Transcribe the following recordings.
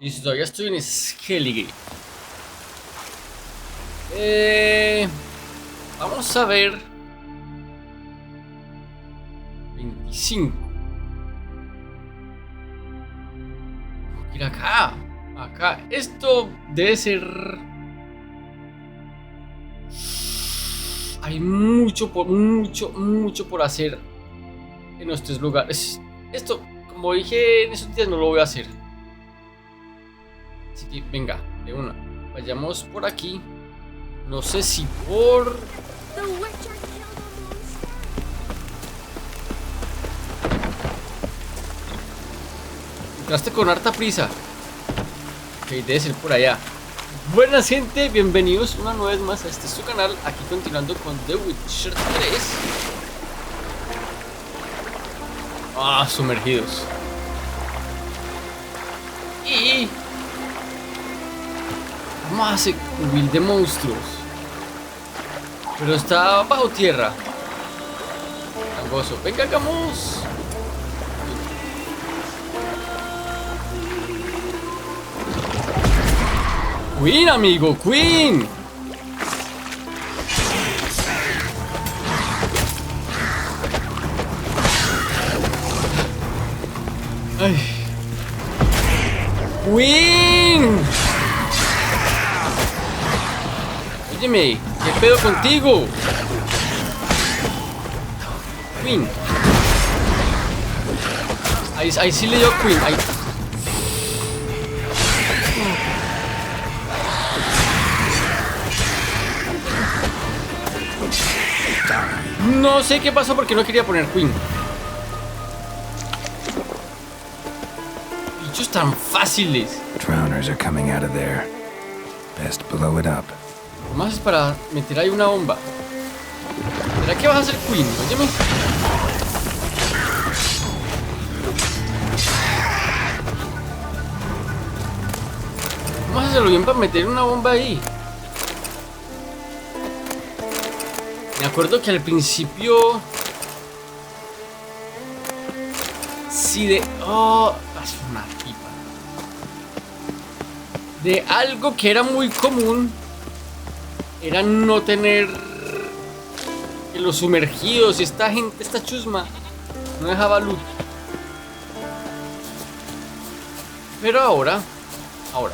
Listo, ya estoy en Skellige. Vamos a ver. 25. Tengo que ir acá. Acá. Esto debe ser. Hay mucho por hacer en nuestros lugares. Esto, como dije en esos días, no lo voy a hacer. Así que venga, de una. Vayamos por aquí. No sé si por... Entraste con harta prisa. Ok, debe ser por allá. Buenas gente, bienvenidos una vez más a este su canal. Aquí continuando con The Witcher 3. Ah, sumergidos. Y... vamos a hacer Cubil de monstruos. Pero está bajo tierra. Angoso. Venga, hagamos. Queen, amigo, Queen. Ay. Queen. Óyeme, ¿qué pedo contigo? Queen. Ahí sí le dio Queen. Ahí. No sé qué pasó porque no quería poner Queen. Bichos tan fáciles. Drowners are coming out of there. Best blow it up. ¿Cómo haces para meter ahí una bomba? ¿Será que vas a hacer Queen? Óyeme. ¿Cómo hacerlo bien para meter una bomba ahí? Me acuerdo que al principio... sí, de... oh, es una pipa. De algo que era muy común era no tener... que los sumergidos y esta gente, esta chusma, no dejaba loot. Pero ahora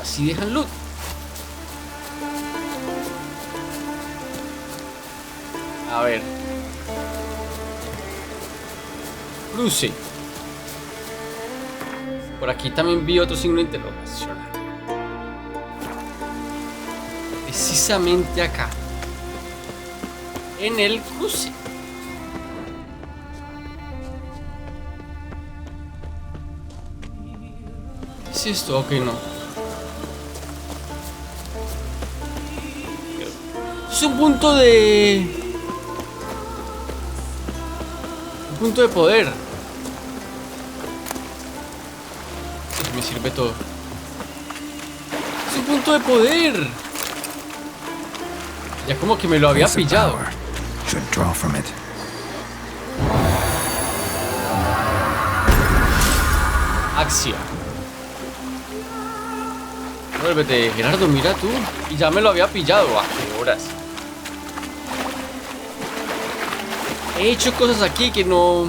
sí dejan loot. A ver. Cruce. Por aquí también vi otro signo de interrogación. Precisamente acá. En el cruce. ¿Qué es esto? Ok, no. Es un punto de... punto de poder. Me sirve todo. Es un punto de poder. Ya como que me lo había pillado. Axia. Vuélvete, Gerardo, mira tú. Y ya me lo había pillado. ¿A qué horas? He hecho cosas aquí que no...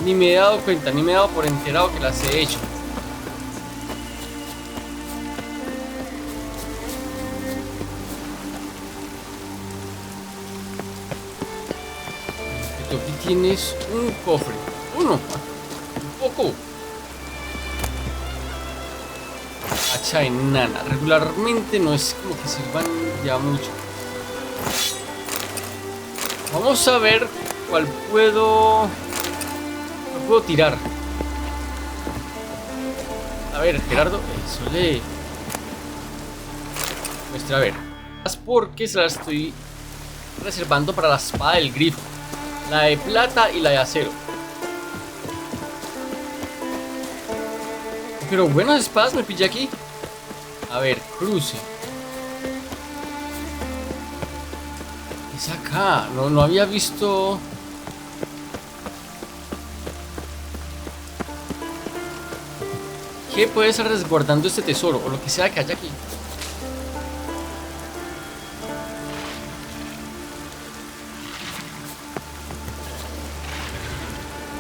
ni me he dado cuenta, ni me he dado por enterado que las he hecho. Aquí tienes un cofre. Uno. Un poco. Hacha enana. Regularmente no es como que sirvan ya mucho. Vamos a ver cuál puedo tirar. A ver, Gerardo, eso le muestra, a ver. Porque se la estoy reservando para la espada del grifo. La de plata y la de acero. Pero buenas espadas me pillé aquí. A ver, cruce. Es acá, no había visto. ¿Qué puede estar resguardando este tesoro? O lo que sea que haya aquí.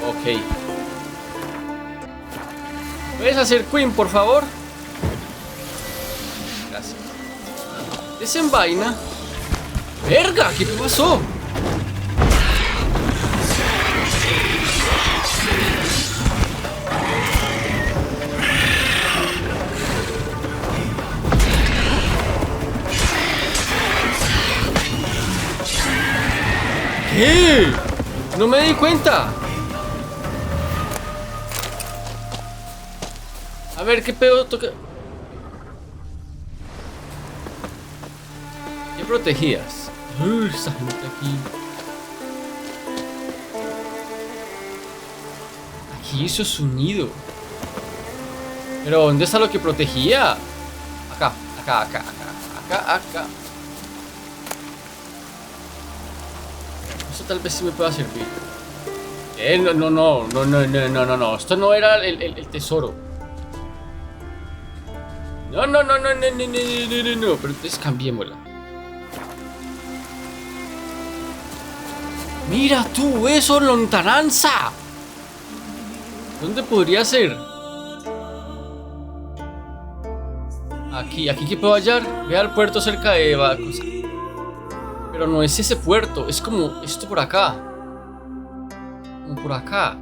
Ok. ¿Puedes hacer Queen, por favor? Gracias. Desenvaina. ¡Verga! ¿Qué pasó? ¿Qué? No me di cuenta. A ver, ¿qué pedo toca? ¿Qué protegidas? Esa gente aquí. Aquí hizo su nido. Pero ¿dónde está lo que protegía? Acá. Eso tal vez sí me pueda servir. No. Esto no era el tesoro. No. Pero entonces cambiémosla. Mira tú, eso, lontananza. ¿Dónde podría ser? Aquí que puedo hallar. Ve al puerto cerca de Bacos. Pero no es ese puerto, es como esto por acá. Como por acá.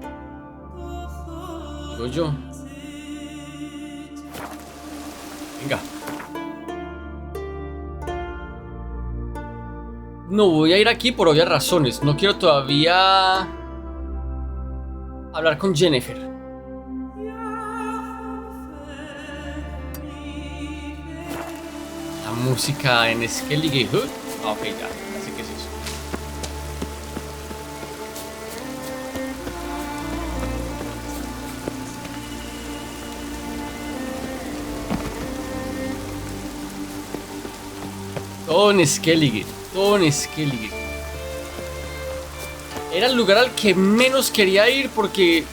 Digo yo. Venga. No voy a ir aquí por obvias razones. No quiero todavía hablar con Jennifer. La música en Skellige Hood. Ah, ok, ya. Así que es eso. Todo en Skellige. Era el lugar al que menos quería ir porque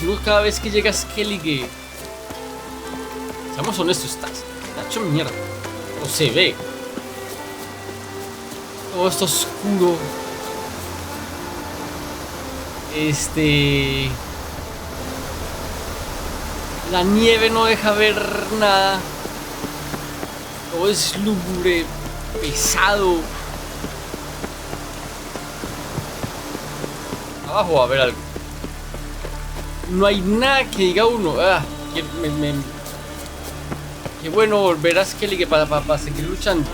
uno cada vez que llega a Skellige, seamos honestos, está hecho mierda. O se ve. Todo está oscuro. La nieve no deja ver nada. Todo es lúgubre, pesado. Abajo va a haber algo. No hay nada que diga uno. Qué bueno volver a Skellige para seguir luchando.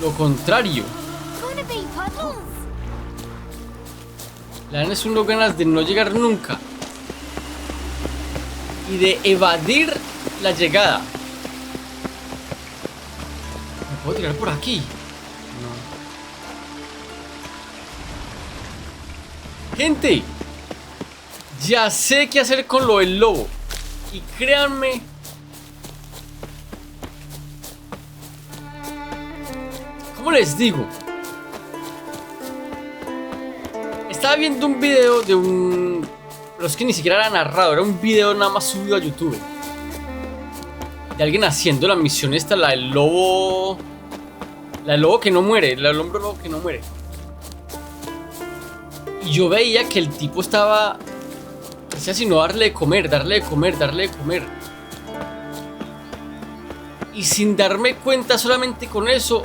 Lo contrario. Le dan es unas ganas de no llegar nunca. Y de evadir la llegada. ¿Me puedo tirar por aquí? No. Gente, ya sé qué hacer con lo del lobo. Y créanme, ¿cómo les digo? Estaba viendo un video de un... Pero es que ni siquiera era narrado, era un video nada más subido a YouTube. De alguien haciendo la misión esta, la del lobo... La del lobo que no muere, la del hombre lobo que no muere. Y yo veía que el tipo estaba... No hacía sino darle de comer. Y sin darme cuenta, solamente con eso,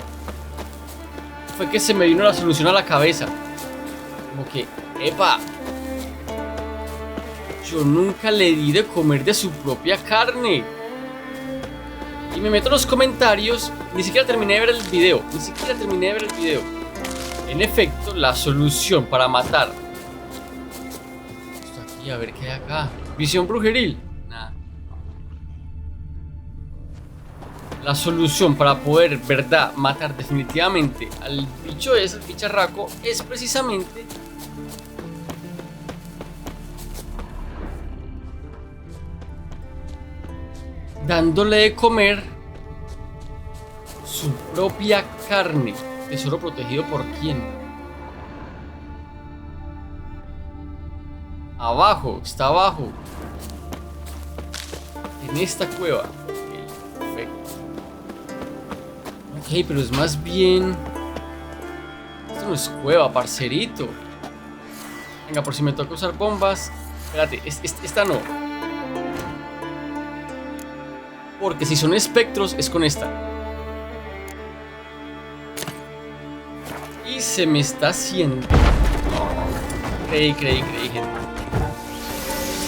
fue que se me vino la solución a la cabeza. Como que, epa, yo nunca le di de comer de su propia carne. Y me meto en los comentarios. Ni siquiera terminé de ver el video. En efecto, la solución para matar. Esto aquí, a ver qué hay acá. Visión brujeril. Nada. La solución para poder, verdad, matar definitivamente al bicho ese, al bicharraco, es precisamente dándole de comer su propia carne. Tesoro protegido por quién. Abajo, está abajo. En esta cueva. Ok, perfecto. Ok, pero es más bien... Esto no es cueva, parcerito. Venga, por si me toca usar bombas. Espérate, esta no. Porque si son espectros, es con esta. Y se me está haciendo. Creí, gente.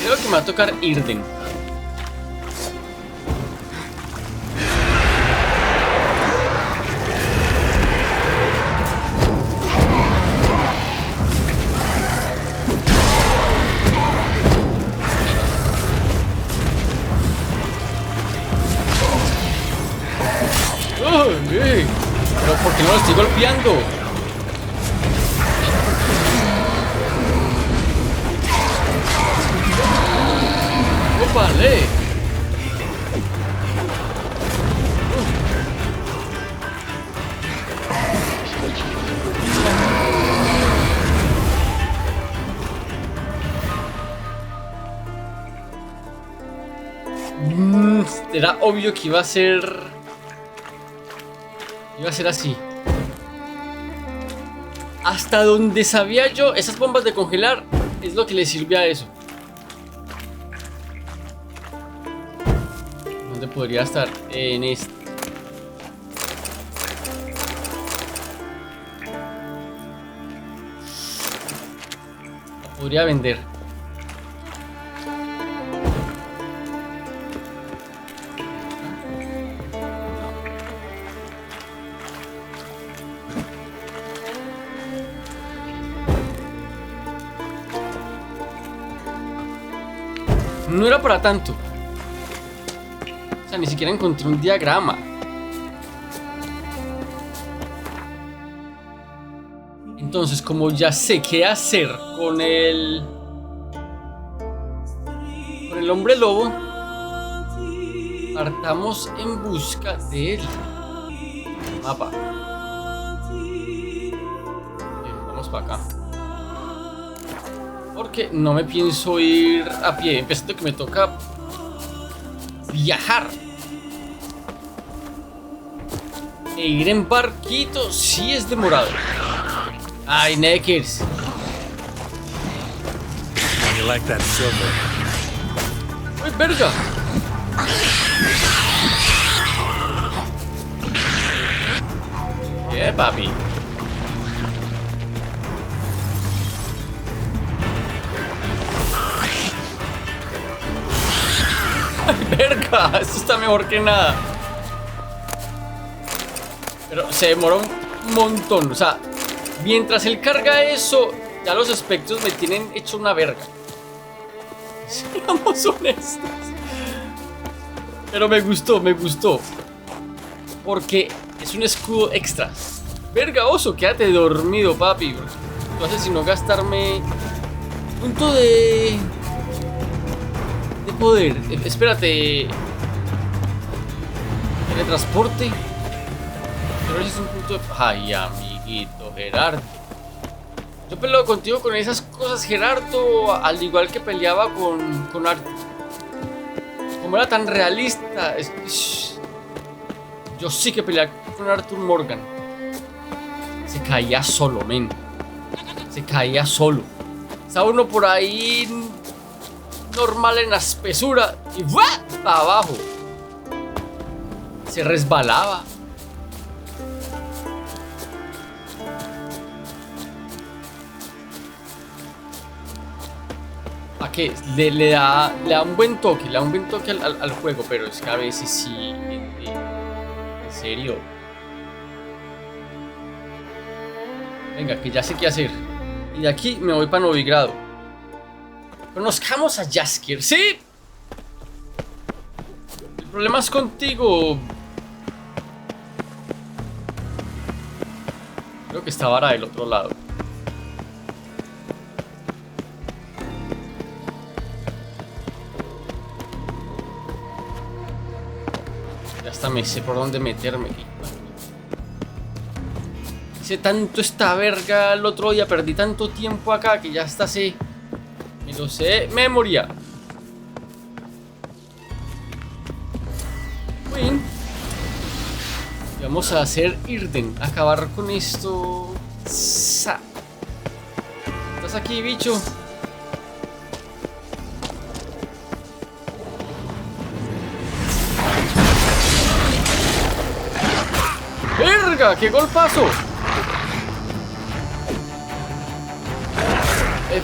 Creo que me va a tocar Irden. Pero ¿por qué no lo estoy golpeando? ¡Ópale! Era obvio que iba a ser... Iba a ser así. Hasta donde sabía yo, esas bombas de congelar es lo que le sirve a eso. ¿Dónde podría estar? En este. Podría vender. No era para tanto. O sea, ni siquiera encontré un diagrama. Entonces, como ya sé qué hacer con el hombre lobo, partamos en busca de él. Mapa. Bien, vamos para acá. Porque no me pienso ir a pie, empezando que me toca viajar. E ir en barquito sí es demorado. Ay, Neckers. ¡Ay, verga! Papi. ¡Ay, verga! Esto está mejor que nada. Pero se demora un montón. O sea, mientras él carga eso, ya los espectros me tienen hecho una verga. Seamos honestos. Pero me gustó. Porque es un escudo extra. Verga, oso, quédate dormido, papi. No haces sino gastarme punto de poder. Espérate. Teletransporte. Pero ese es un punto de... Ay, amiguito, Gerardo. Yo peleo contigo con esas cosas, Gerardo. Al igual que peleaba con Arthur. Como era tan realista. Yo sí que peleaba con Arthur Morgan. Se caía solo, men. Se caía solo. Estaba uno por ahí normal en la espesura y ¡buah! Para abajo. Se resbalaba. ¿A qué? Le da un buen toque, al juego, pero es que a veces sí, en serio. Venga, que ya sé qué hacer. Y de aquí me voy para Novigrado. Conozcamos a Jaskier, ¿sí? El problema es contigo. Creo que está Vara del otro lado. Ya hasta me sé por dónde meterme. Hice tanto esta verga el otro día, perdí tanto tiempo acá que ya hasta sé. Lo sé de memoria. Bien. Y vamos a hacer Irden. Acabar con esto. ¿Estás aquí, bicho? ¡Verga! ¡Qué golpazo!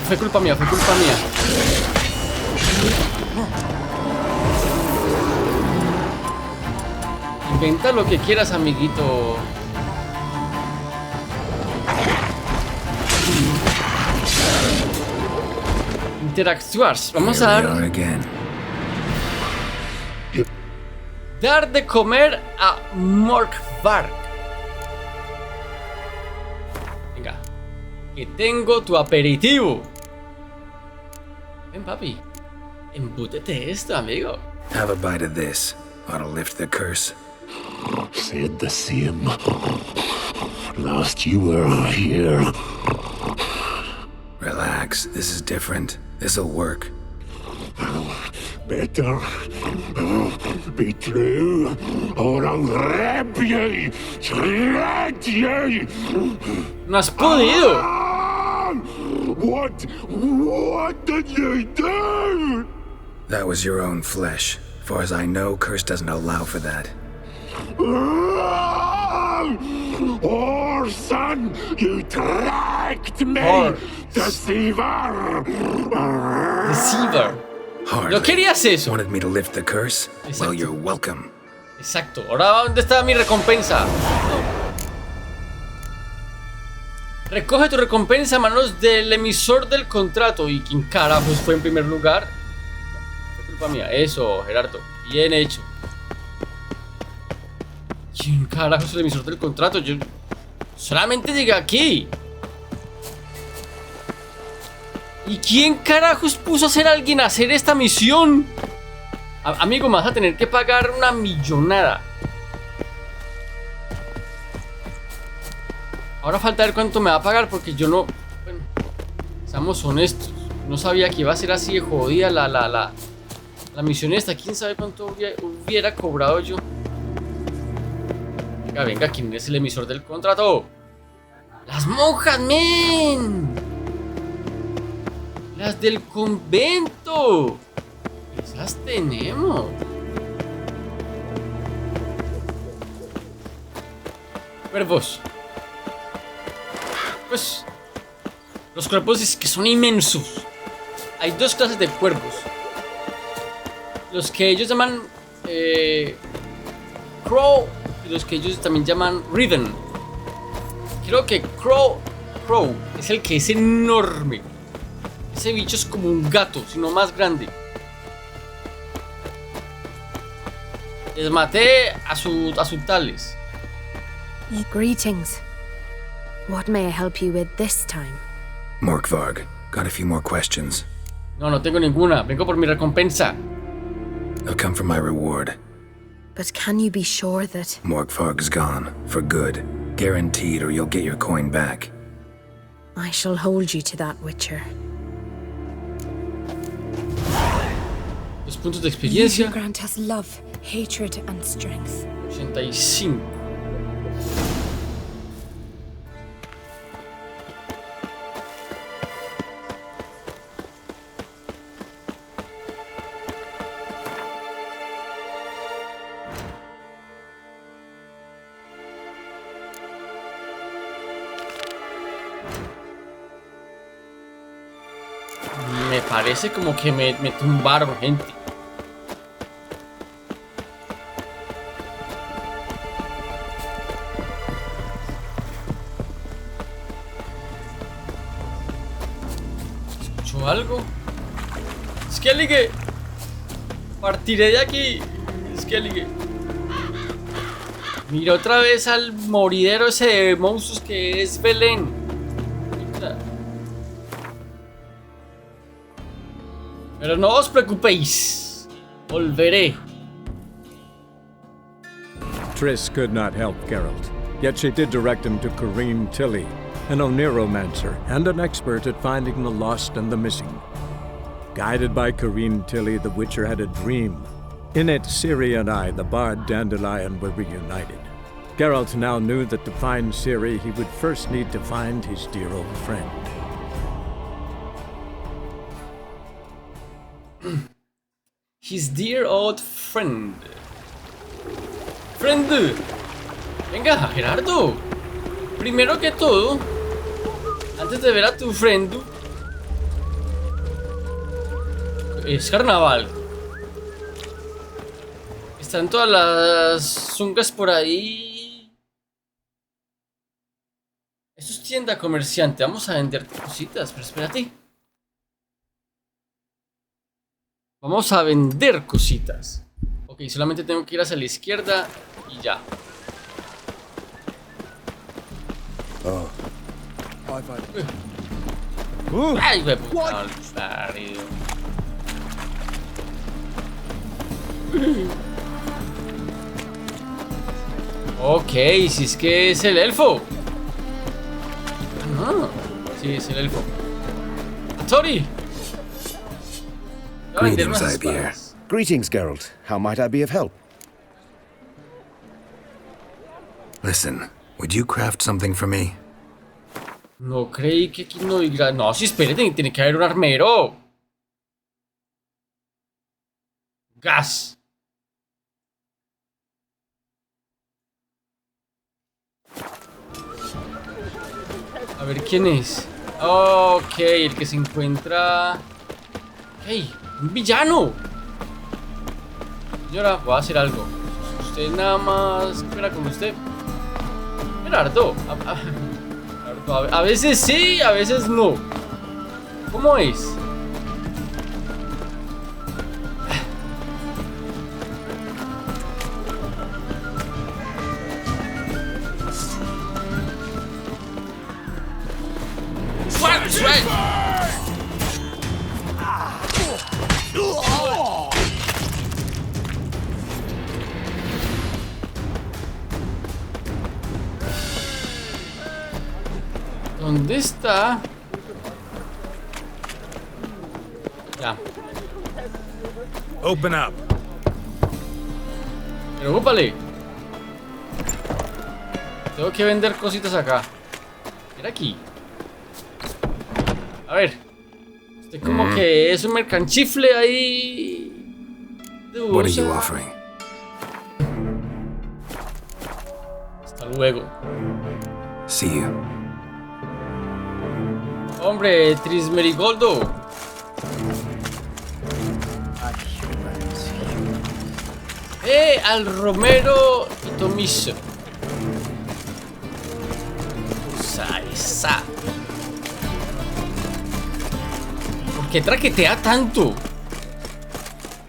Fue culpa mía, fue culpa mía. Inventa lo que quieras, amiguito. Interactuar. Vamos a dar de comer a Morvran. Venga, que tengo tu aperitivo. Ven, papi. Embútete esto, amigo. Have a bite of this. Ought to lift the curse. Said the same. Last you were here. Relax. This is different. This'll work. Better be true, or I'll rip you, shred you. No has podido. What did you do? That was your own flesh. As far as I know, curse doesn't allow for that. Orson, you tracked me, deceiver. Deceiver. Hardly. ¿No querías eso? Wanted me to lift the curse? Exacto. Well, you're welcome. Exacto. Ahora, ¿dónde está mi recompensa? Recoge tu recompensa a manos del emisor del contrato. ¿Y quién carajos fue en primer lugar? Es culpa mía. Eso, Gerardo. Bien hecho. ¿Quién carajos es el emisor del contrato? Yo solamente llegué aquí. ¿Y quién carajos puso a hacer a alguien a hacer esta misión? Amigo, me vas a tener que pagar una millonada. Ahora falta ver cuánto me va a pagar, porque yo no... Bueno, seamos honestos. No sabía que iba a ser así de jodida la misión esta. ¿Quién sabe cuánto hubiera cobrado yo? Venga, venga, ¿quién es el emisor del contrato? ¡Las monjas, men! ¡Las del convento! Esas tenemos. Cuervos. Pues los cuervos es que son inmensos. Hay dos clases de cuervos. Los que ellos llaman Crow y los que ellos también llaman Raven. Creo que Crow es el que es enorme. Ese bicho es como un gato, sino más grande. Les maté a su tales. Greetings. What may I help you with this time? Morkvarg, got a few more questions. No tengo ninguna. Vengo por mi recompensa. I'll come for my reward. But can you be sure that... Morkvarg's gone, for good. Guaranteed, or you'll get your coin back. I shall hold you to that, Witcher. 2 puntos de You experiencia. who grant us love, hatred, and strength. 85. Me parece como que me tumbaron, gente. ¿Escucho algo? ¡Skellige! Partiré de aquí. Skellige. Mira otra vez al moridero ese de monstruos que es Belén. Mira. Pero no os preocupéis. Volveré. Triss could not help Geralt, yet she did direct him to Kareem Tilly, an Oniromancer and an expert at finding the lost and the missing. Guided by Corrine Tilly, the Witcher had a dream. In it, Ciri and I, the bard Dandelion, were reunited. Geralt now knew that to find Ciri, he would first need to find his dear old friend. His dear old friend. Friend. Venga, Gerardo. Primero que todo, antes de ver a tu friend, es carnaval. Están todas las zungas por ahí. Esto es tienda comerciante. Vamos a vender cositas, pero espérate. Vamos a vender cositas. Ok, solamente tengo que ir hacia la izquierda y ya. Ay, güey, puta, parido. Ok, si es que es el elfo. Ah, sí, es el elfo. Sorry. Greetings, Jaskier. Greetings, Geralt. How might I be of help? Listen, would you craft something for me? No creí que aquí no diga. No, sí, espérate, tiene que haber un armero. Gas. A ver quién es. Ok, el que se encuentra. ¡Hey! ¡Un villano! Señora, voy a hacer algo. Usted nada más espera con usted. Gerardo. A veces sí, a veces no. ¿Cómo es? ¿Dónde está? Ya. Open up. Preocúpale. Tengo que vender cositas acá. Mira aquí. A ver. Este como que es un mercanchifle ahí. What are you offering? Hasta luego. See you. Hombre, Trismerigoldo. Al Romero y Tomillo. Usa esa. ¿Por qué traquetea tanto?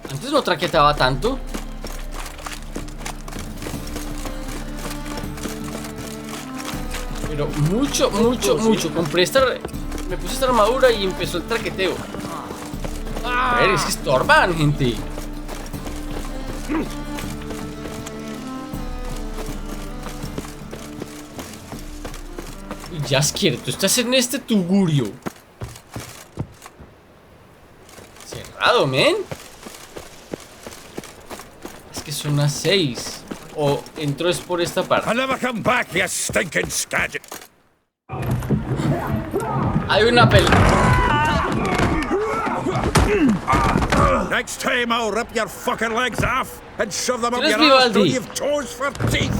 Antes no traqueteaba tanto. Pero mucho. Compré esta. Me puse esta armadura y empezó el traqueteo. A ver, es que estorban, gente. Jaskier, tú estás en este tugurio. Cerrado, men. Es que son las 6. O entro es por esta parte. I'll never come back, you stinking scadget. Hay una Next time I'll rip your fucking legs off and shove them up ¿Tienes your ass till Vivaldi? you've toes for teeth.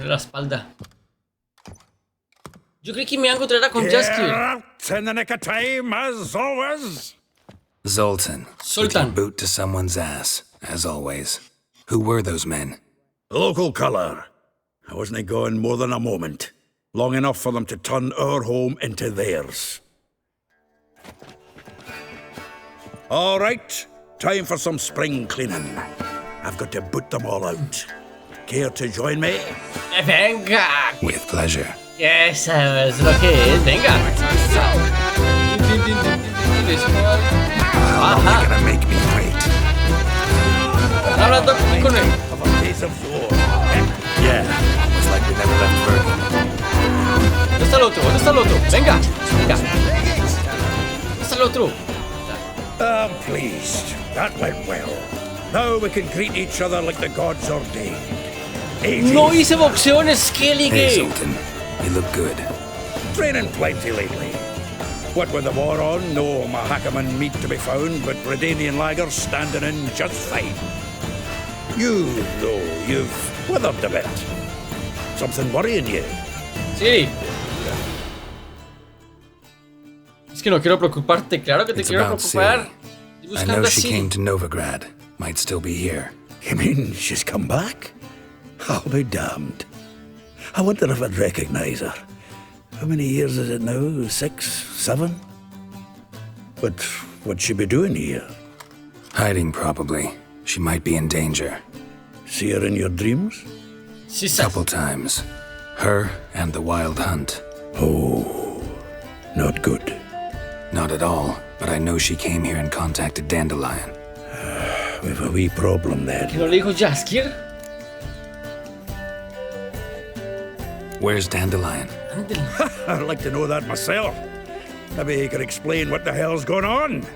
la espalda. Yo creí que me iba a encontrar con Jaskier. In the nick of time, as always. Zoltan. Zoltan. With your boot to someone's ass, as always. Who were those men? Local colour. I wasn't going more than a moment. Long enough for them to turn our home into theirs. All right, time for some spring cleaning. I've got to boot them all out. Care to join me? Venga. With pleasure. Eso es lo que es. Venga. How long are you gonna make me wait? Hablando con él. Of a piece of sword. Yeah. It's like we never left Bergen. el otro. Venga, venga. ¿Dónde está el otro? I'm pleased. That went well. Now we can greet each other like the gods ordained. No hice boxeo en Skellige. Hey, Zoltan. You look good. Training plenty lately. What with the war on, no Mahakaman meat to be found, but Redanian lagers standing in just fine. You, though, you've withered a bit. Something worrying you? Sí. Es que no quiero preocuparte. Claro que te It's quiero about preocupar. Siri. Estoy I buscando know a she Siri. came to Novigrad. Might still be here. You mean she's come back? I'll be damned. I wonder if I'd recognize her. How many years is it now? 6, 7? But what'd she be doing here? Hiding, probably. She might be in danger. See her in your dreams? Sí, Couple times. Her and the Wild Hunt. Oh, not good. Not at all, but I know she came here and contacted Dandelion. We've a wee problem then. ¿Que no le dijo Jaskier? Where's Dandelion? I'd like to know that myself. Maybe he could explain what the hell's going on.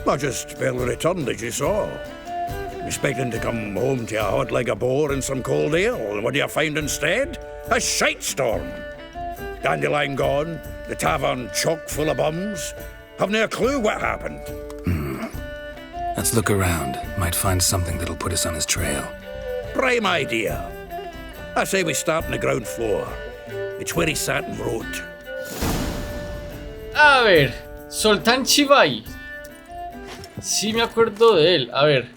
I just barely returned, as you saw. Expecting to come home to a hot like a boar and some cold ale, and what do you find instead? A shite storm. Dandelion gone, the tavern chock full of bums. Haven't a clue what happened. Let's look around. Might find something that'll put us on his trail. Prime idea. I say we start on the ground floor. It's where he sat and wrote. A ver, Zoltan Chivay. Sí me acuerdo de él. A ver.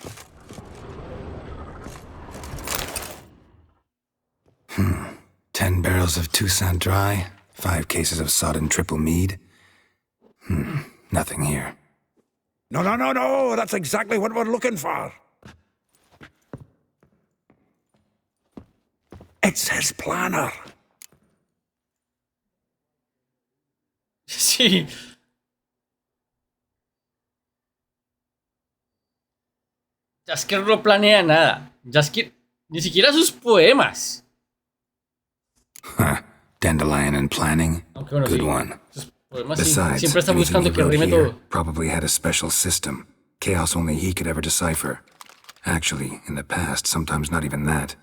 10 barrels of Toussaint Dry, 5 cases of sodden triple mead. Nothing here. No. That's exactly what we're looking for. It's his planner. Sí. Jaskier no planea nada. Jaskier, ni siquiera sus poemas. Huh. Dandelion and planning. Aunque bueno, Good sí, one. sus poemas sí, Besides, siempre está anything buscando he que wrote rime here todo. probably had a special system. Chaos only he could ever decipher. Actually, in the past, sometimes not even that.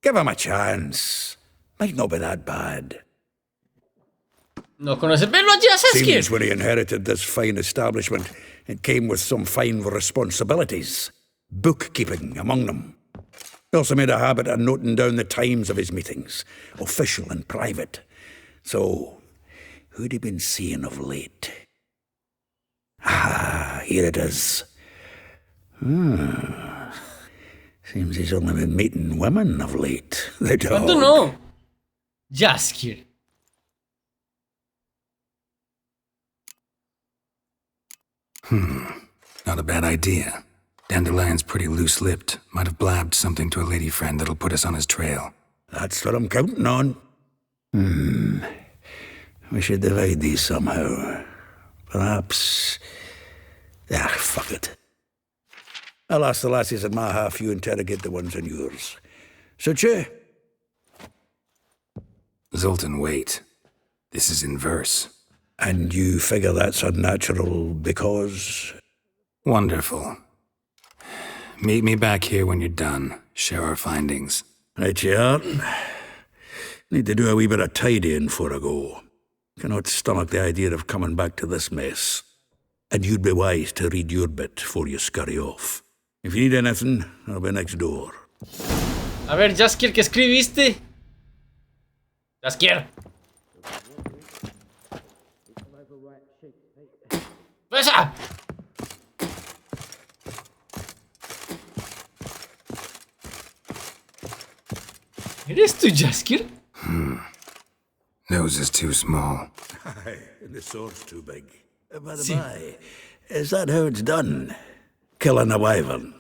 Give him a chance. Might not be that bad. No conoce. Velo allí a Jaskier. Seems when he inherited this fine establishment, it came with some fine responsibilities. Bookkeeping among them. He also made a habit of noting down the times of his meetings, official and private. So, who'd he been seeing of late? Ah, here it is. Seems he's only been meeting women of late. The dog. ¿Cuánto no? Jaskier. Not a bad idea. Dandelion's pretty loose-lipped. Might have blabbed something to a lady friend that'll put us on his trail. That's what I'm counting on. We should divide these somehow. Perhaps... fuck it. I'll ask the lassies in my half, you interrogate the ones in yours. Suit you? Zoltan, wait. This is in verse. And you figure that's unnatural because... Wonderful. Meet me back here when you're done. Share our findings. Right you are. Need to do a wee bit of tidying before I go. Cannot stomach the idea of coming back to this mess. And you'd be wise to read your bit before you scurry off. If you need anything, I'll be next door. A ver, Jaskier, ¿qué escribiste? Jaskier. ¡Esa! ¿Eres tú, Jaskier? Nose is too small. Aye, and the sword's too big. By the by, is that how it's done? Killing a wyvern?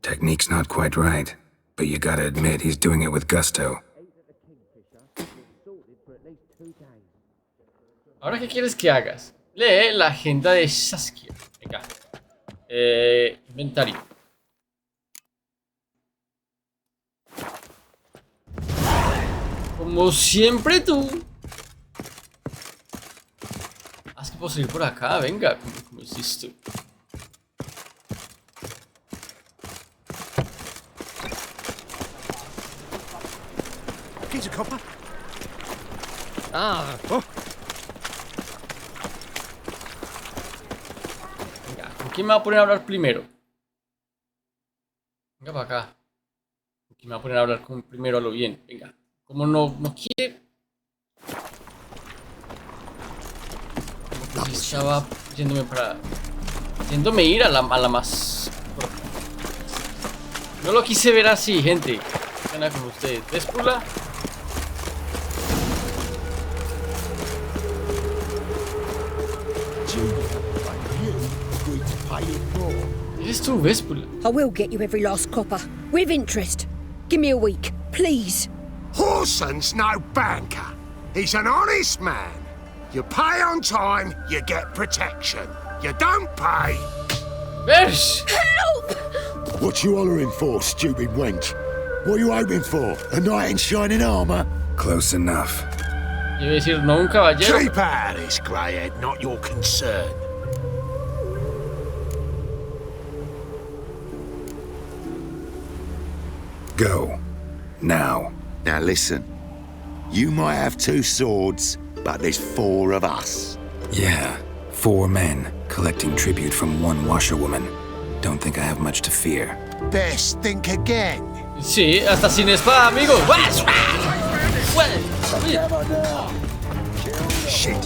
Technique's not quite right, but you gotta admit he's doing it with gusto. ¿Ahora qué quieres que hagas? Lee la agenda de Jaskier. Venga. Inventario. Como siempre tú. puedo seguir por acá, venga, como hiciste. Piece of copper. Ah. Oh. Venga, ¿con quién me va a poner a hablar primero? Venga para acá. ¿Con quién me va a poner a hablar primero a lo bien? Venga. Como no quiere. Como que estaba yéndome ir a la más. No lo quise ver así, gente. Gana con ustedes. Vespula. ¿Eres tú, Vespula? I will get you every last copper, with interest. Give me a week, please. Horson's no banker. He's an honest man. You pay on time, you get protection. You don't pay. ¡Vers! Help! What you hollering for, stupid wench? What you hoping for? A knight in shining armor? Close enough. Yo iba a decir, no un caballero. Keep out of this, greyhead, not your concern. Go. Now. Now listen. You might have 2 swords, but there's 4 of us. Yeah. 4 men collecting tribute from 1 washerwoman. Don't think I have much to fear. Best think again. Sí, hasta sin espada, amigo. Shit.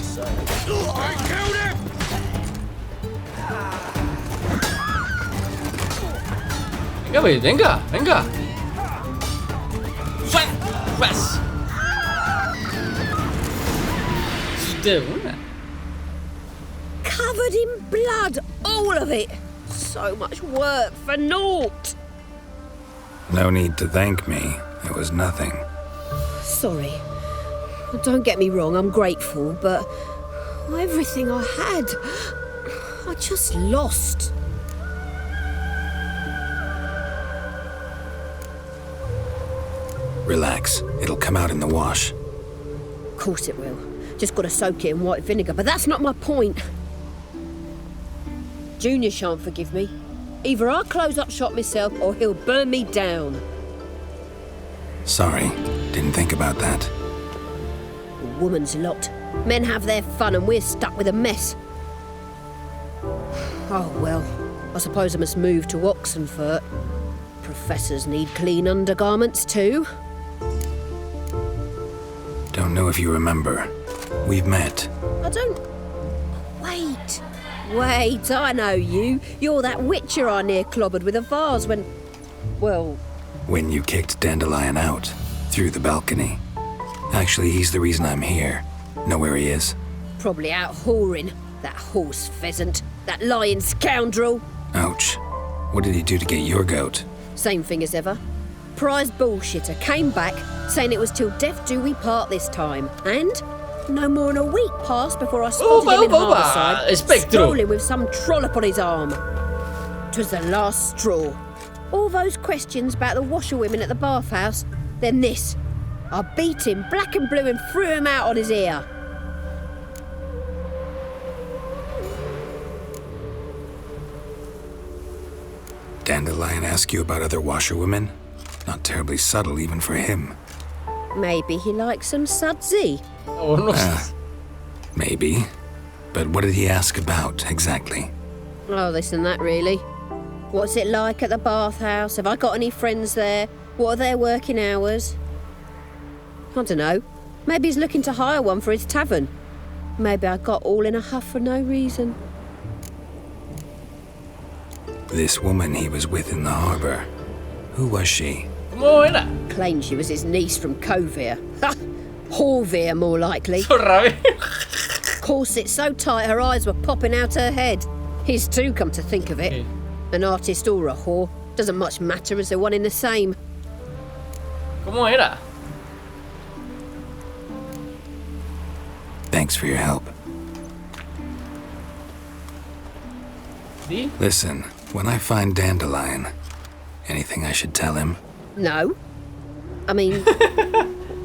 Venga, pues, venga. De una. Covered in blood, all of it. So much work for naught. No need to thank me. It was nothing. Sorry. Don't get me wrong, I'm grateful, but everything I had, I just lost. Relax. It'll come out in the wash. Of course it will. Just gotta soak it in white vinegar, but that's not my point. Junior shan't forgive me. Either I'll close up shop myself or he'll burn me down. Sorry. Didn't think about that. A woman's lot. Men have their fun and we're stuck with a mess. Oh well, I suppose I must move to Oxenfurt. Professors need clean undergarments too. Don't know if you remember. We've met. I don't... Wait, I know you. You're that witcher I near clobbered with a vase when... Well... When you kicked Dandelion out. Through the balcony. Actually, he's the reason I'm here. Know where he is? Probably out whoring. That horse pheasant. That lying scoundrel. Ouch. What did he do to get your goat? Same thing as ever. Prize bullshitter came back saying it was till death do we part this time. And... no more than a week passed before I spotted him in Harbourside, strolling with some trollop on his arm. 'Twas the last straw. All those questions about the washerwomen at the bathhouse, then this. I beat him black and blue and threw him out on his ear. Dandelion ask you about other washerwomen? Not terribly subtle even for him. Maybe he likes some sudsy. Oh, no. Maybe. But what did he ask about, exactly? Oh, this and that, really. What's it like at the bathhouse? Have I got any friends there? What are their working hours? I don't know. Maybe he's looking to hire one for his tavern. Maybe I got all in a huff for no reason. This woman he was with in the harbor. Who was she? ¿Cómo era? Claimed she was his niece from Covere. Ha! Horvere, more likely. Zorra, Corset so tight her eyes were popping out her head. His too, come to think of it. Okay. An artist or a whore. Doesn't much matter as they're one in the same. ¿Cómo era? Thanks for your help. ¿Sí? Listen, when I find Dandelion, anything I should tell him? No. I mean,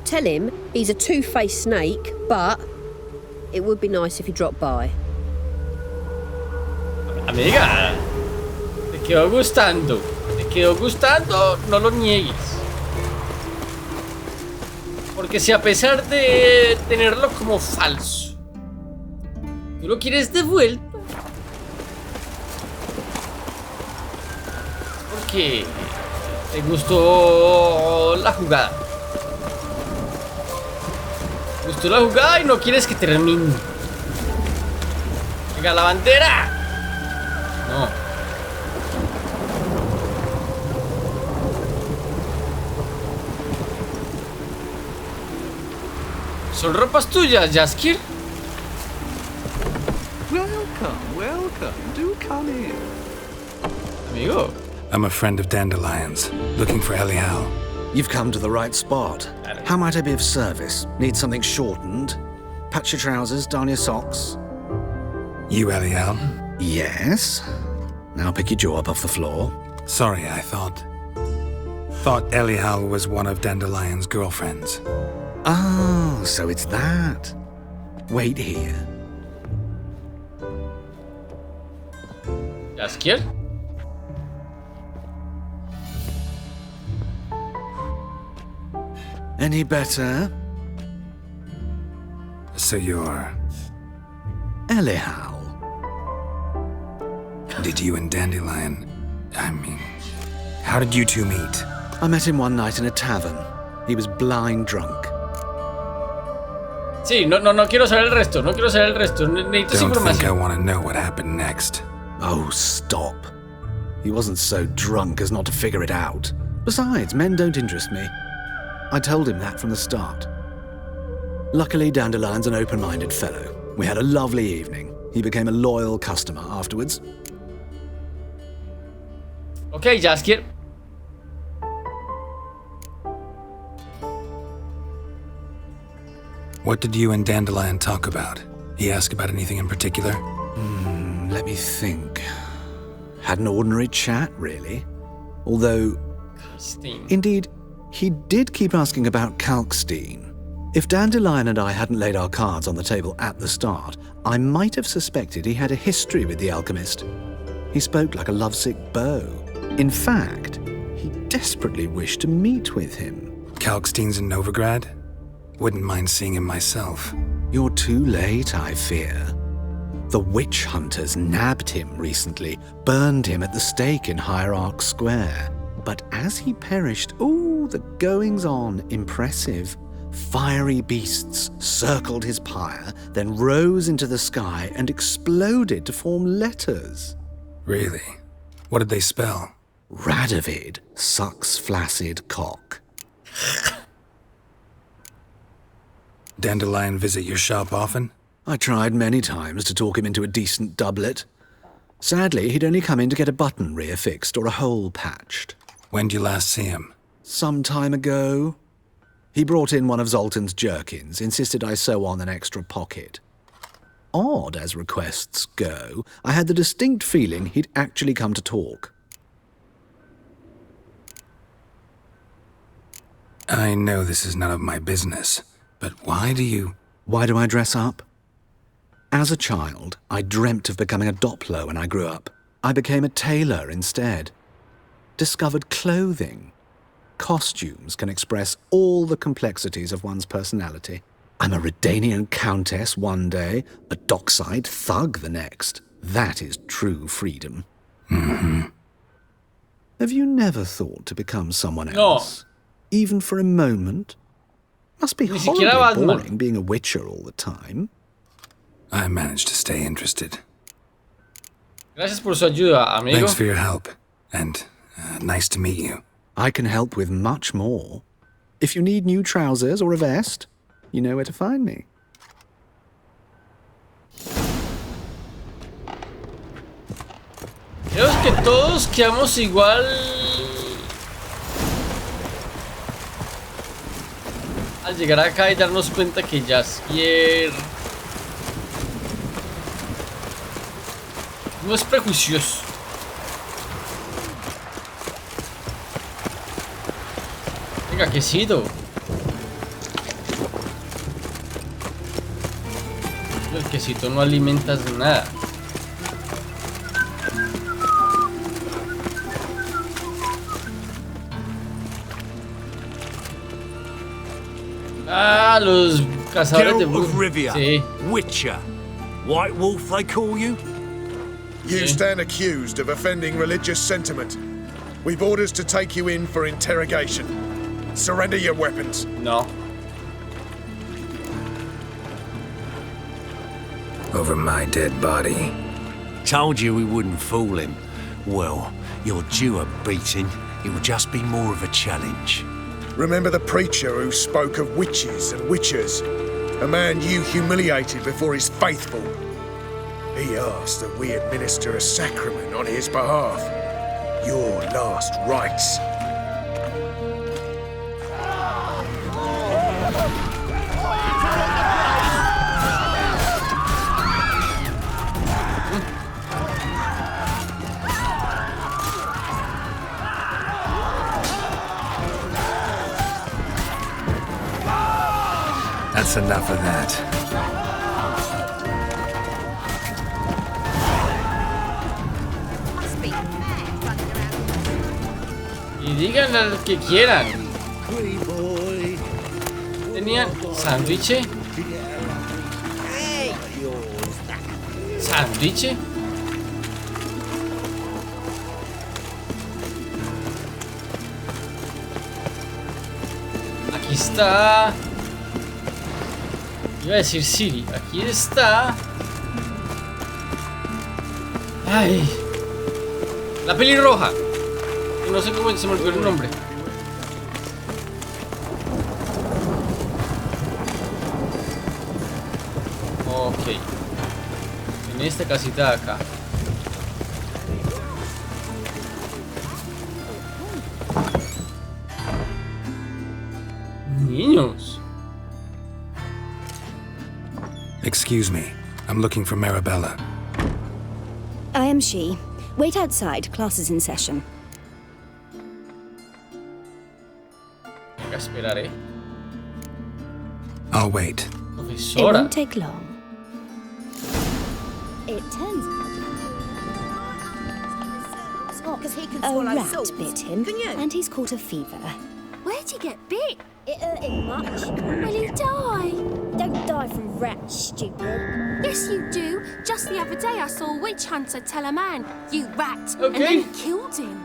tell him he's a two-faced snake, but it would be nice if he dropped by. Amiga, te quedó gustando. Te quedó gustando, no lo niegues. Porque si a pesar de tenerlo como falso, tú lo quieres de vuelta, porque te gustó la jugada. Te gustó la jugada y no quieres que termine. Venga, la bandera. No. ¿Son ropas tuyas, Jaskier? Welcome. Do come in. Amigo. I'm a friend of Dandelions, looking for Elihal. You've come to the right spot. How might I be of service? Need something shortened? Patch your trousers, darn your socks. You Elihal? Yes. Now pick your jaw up off the floor. Sorry, I thought Elihal was one of Dandelion's girlfriends. Oh, so it's that. Wait here. Jaskier? Any better? So you're... Elihal. Did you and Dandelion... I mean... How did you two meet? I met him one night in a tavern. He was blind drunk. Sí, no quiero saber el resto. No quiero saber el resto. Necesito Don't think I información. want to know what happened next. Oh, stop. He wasn't so drunk as not to figure it out. Besides, men don't interest me. I told him that from the start. Luckily, Dandelion's an open-minded fellow. We had a lovely evening. He became a loyal customer afterwards. Ok, Jaskier. What did you and Dandelion talk about? He asked about anything in particular? Let me think. Had an ordinary chat, really. Although, indeed, he did keep asking about Kalkstein. If Dandelion and I hadn't laid our cards on the table at the start, I might have suspected he had a history with the alchemist. He spoke like a lovesick beau. In fact, he desperately wished to meet with him. Kalkstein's in Novigrad? Wouldn't mind seeing him myself. You're too late, I fear. The witch hunters nabbed him recently, burned him at the stake in Hierarch Square. But as he perished, the goings-on, impressive. Fiery beasts circled his pyre, then rose into the sky and exploded to form letters. Really? What did they spell? Radovid sucks flaccid cock. Dandelion visit your shop often? I tried many times to talk him into a decent doublet. Sadly, he'd only come in to get a button reaffixed or a hole patched. When did you last see him? Some time ago. He brought in one of Zoltan's jerkins, insisted I sew on an extra pocket. Odd as requests go, I had the distinct feeling he'd actually come to talk. I know this is none of my business, but why do I dress up? As a child, I dreamt of becoming a Doppler when I grew up. I became a tailor instead. Discovered clothing. Costumes can express all the complexities of one's personality. I'm a Redanian countess one day, a dockside thug the next. That is true freedom. Mm-hmm. Have you never thought to become someone else? No. Even for a moment? Must be horribly boring being a witcher all the time. I managed to stay interested. Gracias por su ayuda, amigo. Thanks for your help, and nice to meet you. I can help with much more. If you need new trousers or a vest, you know where to find me. Creo que todos quedamos igual. Al llegar acá y darnos cuenta que Jaskier no es prejuicioso. Venga, quesito. El quesito no alimentas nada. Ah, los cazadores de brujas. Sí. Witcher. White Wolf, they call you? You stand accused of offending religious sentiment. We've orders to take you in for interrogation. Surrender your weapons. No. Over my dead body. Told you we wouldn't fool him. Well, you're due a beating. It will just be more of a challenge. Remember the preacher who spoke of witches and witchers? A man you humiliated before his faithful. He asked that we administer a sacrament on his behalf. Your last rites. That's enough of that. Y digan lo que quieran. Tenían sándwich. ¿Sándwich? Aquí está. Iba a decir Siri. Aquí está. Ay. La pelirroja. No sé cómo se me olvidó el nombre. Ok. En esta casita de acá. Niños. Excuse me. I'm looking for Marabella. I am she. Wait outside. Class is in session. Esperaré. I'll wait. It won't take long. It turns out a rat bit him, and he's caught a fever. Where'd he get bit? It hurt him much. Will he die? Don't die from rats, stupid. Yes, you do. Just the other day I saw a witch hunter tell a man, "You rat," okay, and then he killed him.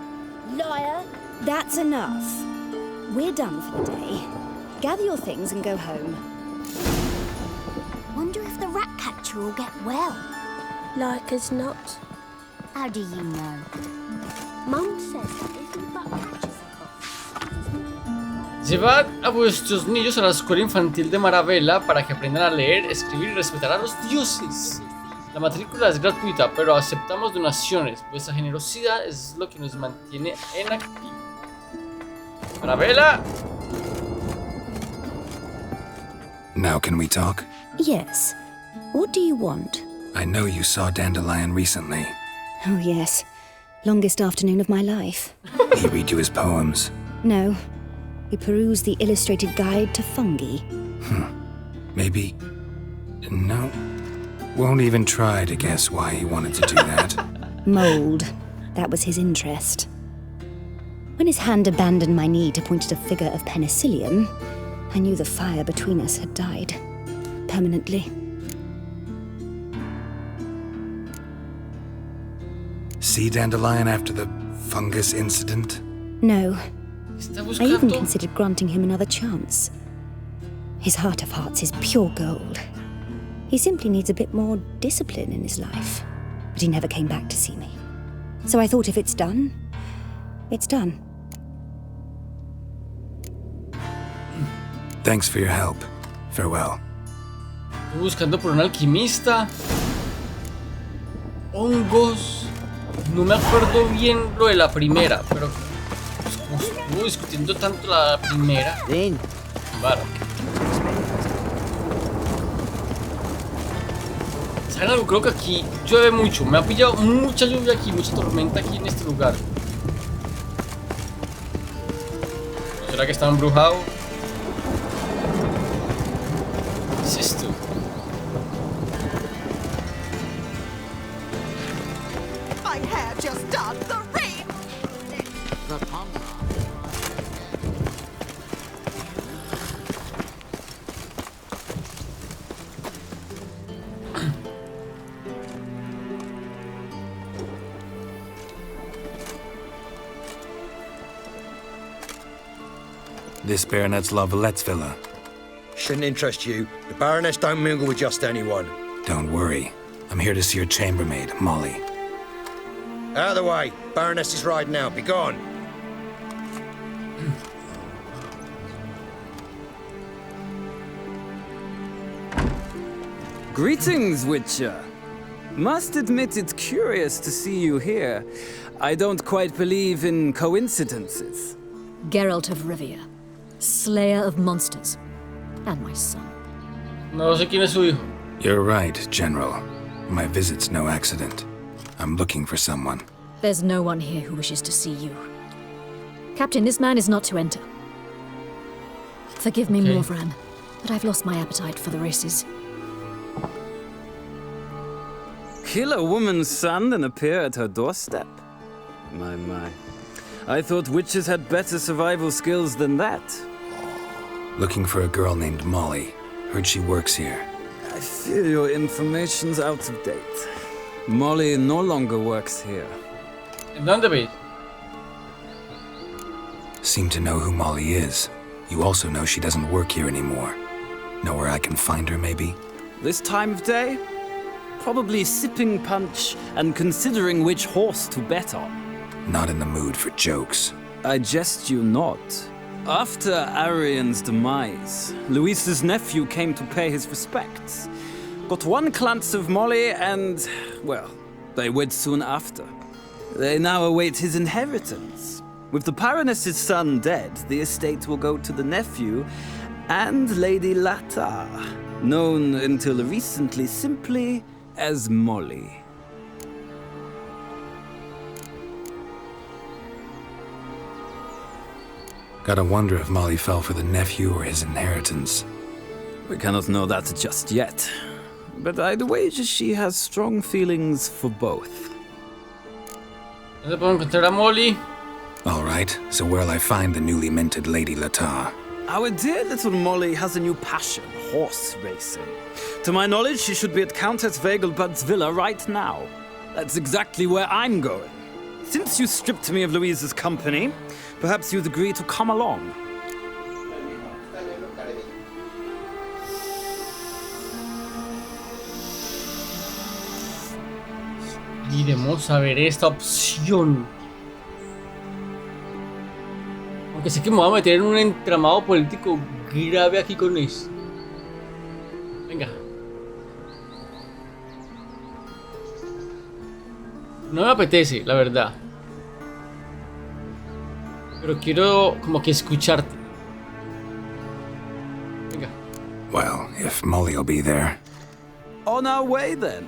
Liar. That's enough. We're done for the day. Gather your things and go home. Wonder if the rat catcher will get well. Like as not. How do you know? Mum says that if he but catches a cough. Llevad a vuestros niños a la escuela infantil de Marabella para que aprendan a leer, escribir y respetar a los dioses. La matrícula es gratuita, pero aceptamos donaciones. Vuestra generosidad es lo que nos mantiene en activo. Marabella. Now can we talk? Yes. What do you want? I know you saw Dandelion recently. Oh, yes. Longest afternoon of my life. He read you his poems? No. He perused the illustrated guide to fungi. Maybe... No. Won't even try to guess why he wanted to do that. Mold. That was his interest. When his hand abandoned my knee to point at a figure of penicillium, I knew the fire between us had died. Permanently. See Dandelion after the fungus incident? No. I even considered granting him another chance. His heart of hearts is pure gold. He simply needs a bit more discipline in his life. But he never came back to see me. So I thought if it's done, it's done. Thanks for your help. Farewell. Estoy buscando por un alquimista. Hongos. No me acuerdo bien lo de la primera, pero pues, como estuvo discutiendo tanto la primera. Ven. Vale. ¿Saben algo? Creo que aquí llueve mucho. Me ha pillado mucha lluvia aquí, mucha tormenta aquí en este lugar. ¿No será que está embrujado? ¿Qué es esto? I have just done the rape. This Baronet's Lavallette's villa. Shouldn't interest you. The Baroness don't mingle with just anyone. Don't worry. I'm here to see your chambermaid, Molly. Out of the way. Baroness is riding out. Be gone. Greetings, Witcher. Must admit it's curious to see you here. I don't quite believe in coincidences. Geralt of Rivia, slayer of monsters, and my son. No sé quién es su hijo. You're right, General. My visit's no accident. I'm looking for someone. There's no one here who wishes to see you. Captain, this man is not to enter. Forgive me, Morvran, but I've lost my appetite for the races. Kill a woman's son and appear at her doorstep? My. I thought witches had better survival skills than that. Looking for a girl named Molly. Heard she works here. I fear your information's out of date. Molly no longer works here. ¿Dónde ves? Seem to know who Molly is. You also know she doesn't work here anymore. Know where I can find her, maybe? This time of day? Probably sipping punch and considering which horse to bet on. Not in the mood for jokes. I jest you not. After Arian's demise, Louise's nephew came to pay his respects. Got one glance of Molly and, well, they wed soon after. They now await his inheritance. With the Baroness's son dead, the estate will go to the nephew and Lady Latar, known until recently simply as Molly. Gotta wonder if Molly fell for the nephew or his inheritance. We cannot know that just yet, but I'd wager she has strong feelings for both. ¿Dónde puedo encontrar a Molly? All right, so where'll I find the newly minted Lady Latar? Our dear little Molly has a new passion, horse racing. To my knowledge, she should be at Countess Vegelbud's villa right now. That's exactly where I'm going. Since you stripped me of Louise's company, perhaps you'd agree to come along. Iremos a ver esta opción. Aunque sé que me voy a meter en un entramado político grave aquí con eso. Venga. No me apetece, la verdad. Pero quiero como que escucharte. Venga. Well, if Molly'll be there. On our way then.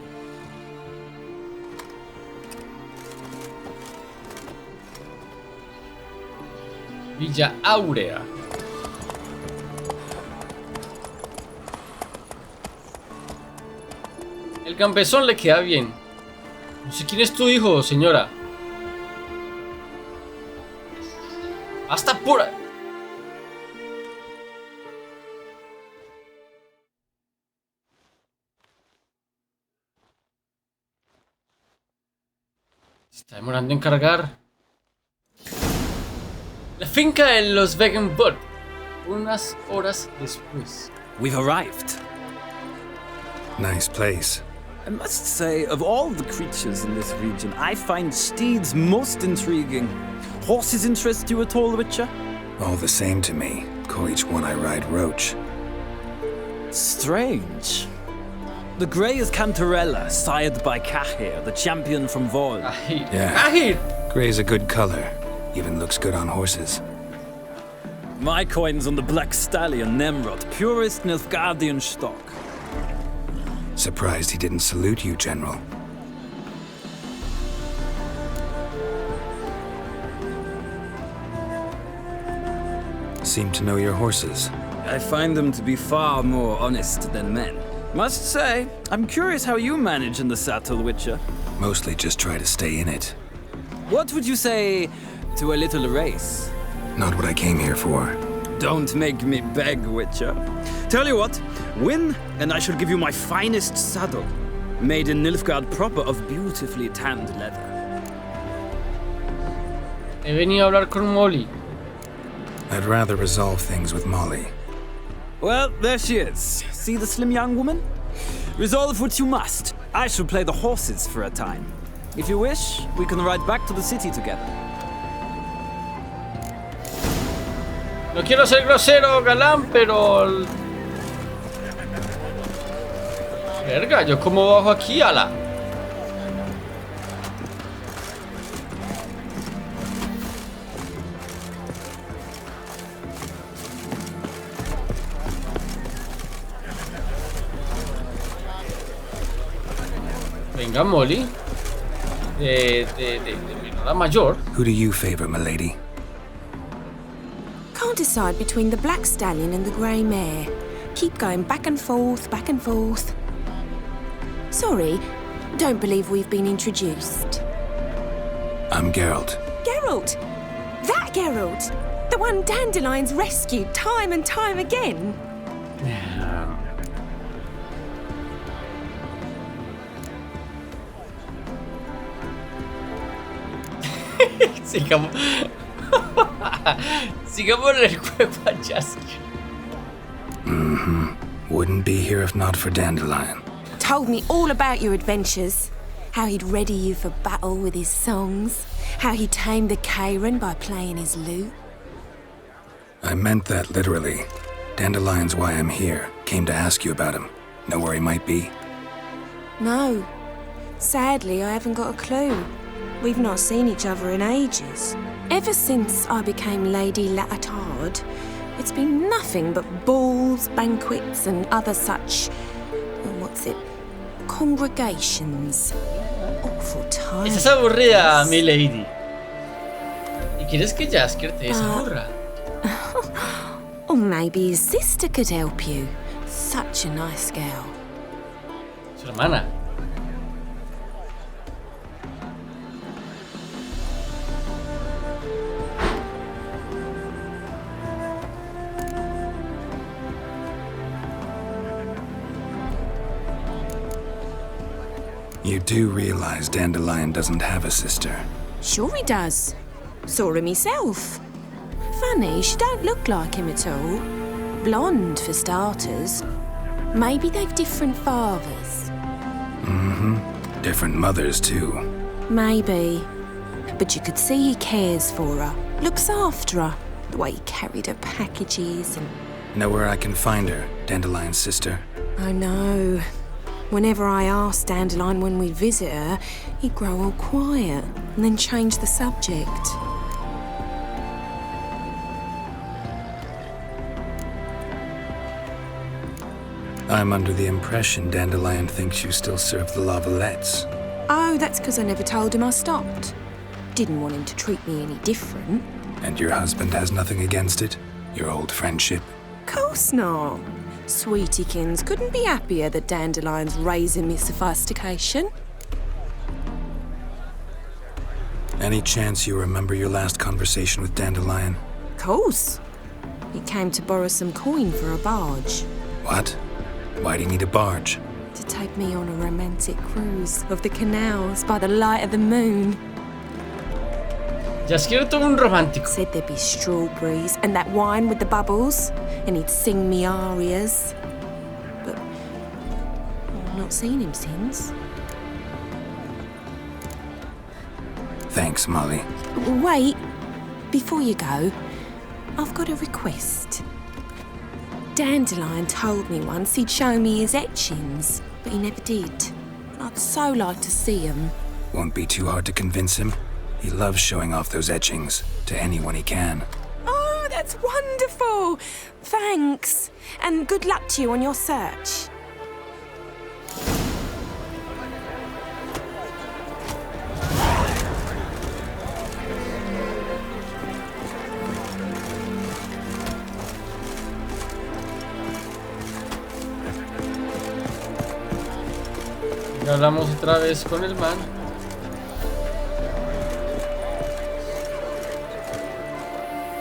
Villa Áurea. El campesón le queda bien. No sé quién es tu hijo, señora. ¡Hasta pura! Se está demorando en cargar. La finca de los Vegenbud. Unas horas después. We've arrived. Nice place. I must say, of all the creatures in this region, I find steeds most intriguing. Horses interest you at all, Witcher? All the same to me. Call each one I ride Roach. Strange. The grey is Cantarella, sired by Cahir, the champion from Vol. Yeah. Gray's a good color. Even looks good on horses. My coin's on the black stallion, Nemrod, purest Nilfgaardian stock. Surprised he didn't salute you, General. Seem to know your horses. I find them to be far more honest than men. Must say, I'm curious how you manage in the saddle, Witcher. Mostly just try to stay in it. What would you say to a little race? Not what I came here for. Don't make me beg, Witcher. Tell you what, win, and I shall give you my finest saddle. Made in Nilfgaard proper of beautifully tanned leather. He venido a hablar con Molly. I'd rather resolve things with Molly. Well, there she is. See the slim young woman? Resolve what you must. I shall play the horses for a time. If you wish, we can ride back to the city together. No quiero ser grosero, galán, pero... Verga, ¿yo cómo bajo aquí, ala? Venga, Molly. De menor a mayor. Who do you favor, milady? Can't decide between the black stallion and the grey mare. Keep going back and forth, back and forth. Sorry, don't believe we've been introduced. I'm Geralt. Geralt! That Geralt! The one Dandelion's rescued time and time again. Sigamos. Sigamos el juego a Jaskier. Wouldn't be here if not for Dandelion. Told me all about your adventures. How he'd ready you for battle with his songs. How he tamed the Kairan by playing his lute. I meant that literally. Dandelion's why I'm here. Came to ask you about him. Know where he might be? No. Sadly, I haven't got a clue. We've not seen each other in ages. Ever since I became Lady Latard, it's been nothing but balls, banquets, and other such... congregations. Awful time. Estás aburrida, mi lady. ¿Y quieres que Jaskier te desaburra? Or maybe his sister could help you. Such a nice girl. Su hermana. You do realize Dandelion doesn't have a sister? Sure he does. Saw him myself. Funny, she don't look like him at all. Blonde, for starters. Maybe they've different fathers. Different mothers, too. Maybe. But you could see he cares for her. Looks after her. The way he carried her packages and... Know where I can find her, Dandelion's sister? I know. Whenever I asked Dandelion when we'd visit her, he'd grow all quiet and then change the subject. I'm under the impression Dandelion thinks you still serve the Lavalettes. Oh, that's because I never told him I stopped. Didn't want him to treat me any different. And your husband has nothing against it? Your old friendship? Course not. Sweetiekins couldn't be happier that Dandelion's raising me sophistication. Any chance you remember your last conversation with Dandelion? Course. He came to borrow some coin for a barge. What? Why do you need a barge? To take me on a romantic cruise of the canals by the light of the moon. Jaskier todo un romántico. Said there'd be strawberries and that wine with the bubbles, and he'd sing me arias. But I've not seen him since. Thanks, Molly. Wait, before you go, I've got a request. Dandelion told me once he'd show me his etchings, but he never did. I'd so like to see them. Won't be too hard to convince him. He loves showing off those etchings to anyone he can. Oh, that's wonderful! Thanks, and good luck to you on your search. Y hablamos otra vez con el man.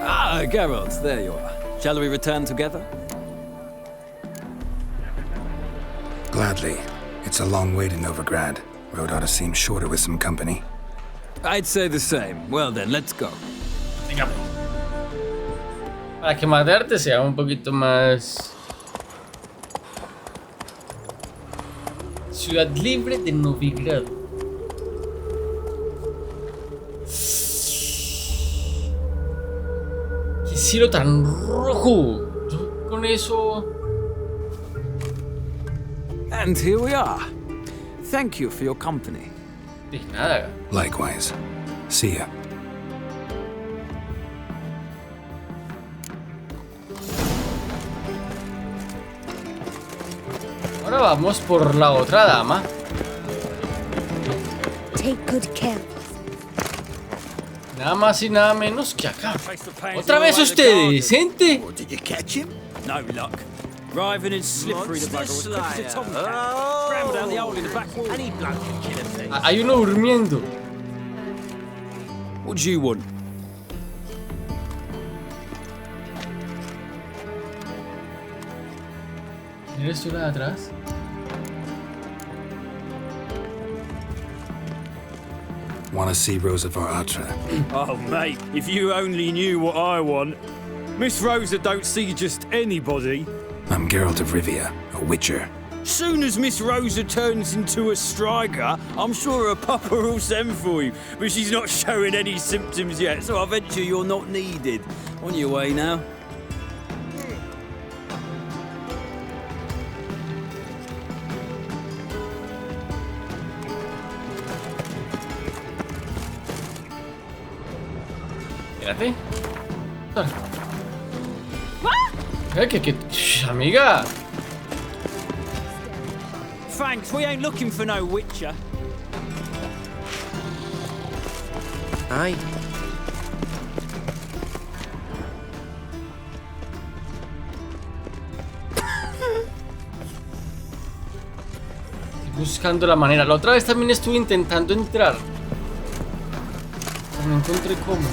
Ah, Geralt, there you are. Shall we return together? Gladly. It's a long way to Novigrad. Road ought to seem shorter with some company. I'd say the same. Well then, let's go. Para que matarte sea un poquito más... Ciudad libre de Novigrad. Qué cielo tan rojo. Yo con eso... And here we are. Thank you for your company. De nada. Likewise. See ya. Ahora vamos por la otra dama. Take good care. Nada más y nada menos que acá. Otra vez ustedes, gente. Did you catch him? No luck. Writhing and slippery, the bugger was quick as a tomcat. Scrambled down the hole in the back wall. Any bloke can kill a thief. Hay uno durmiendo. What do you want? ¿Eres tú la de atrás? Want to see Rosa var Atra? Oh, mate, if you only knew what I want. Miss Rosa don't see just anybody. I'm Geralt of Rivia, a witcher. Soon as Miss Rosa turns into a striker, I'm sure her papa will send for you. But she's not showing any symptoms yet, so I venture you're not needed. On your way now. Espérate. ¿Qué? Amiga. Thanks, we ain't looking for no witcher. Aye. Buscando la manera. La otra vez también estuve intentando entrar. No encontré cómo.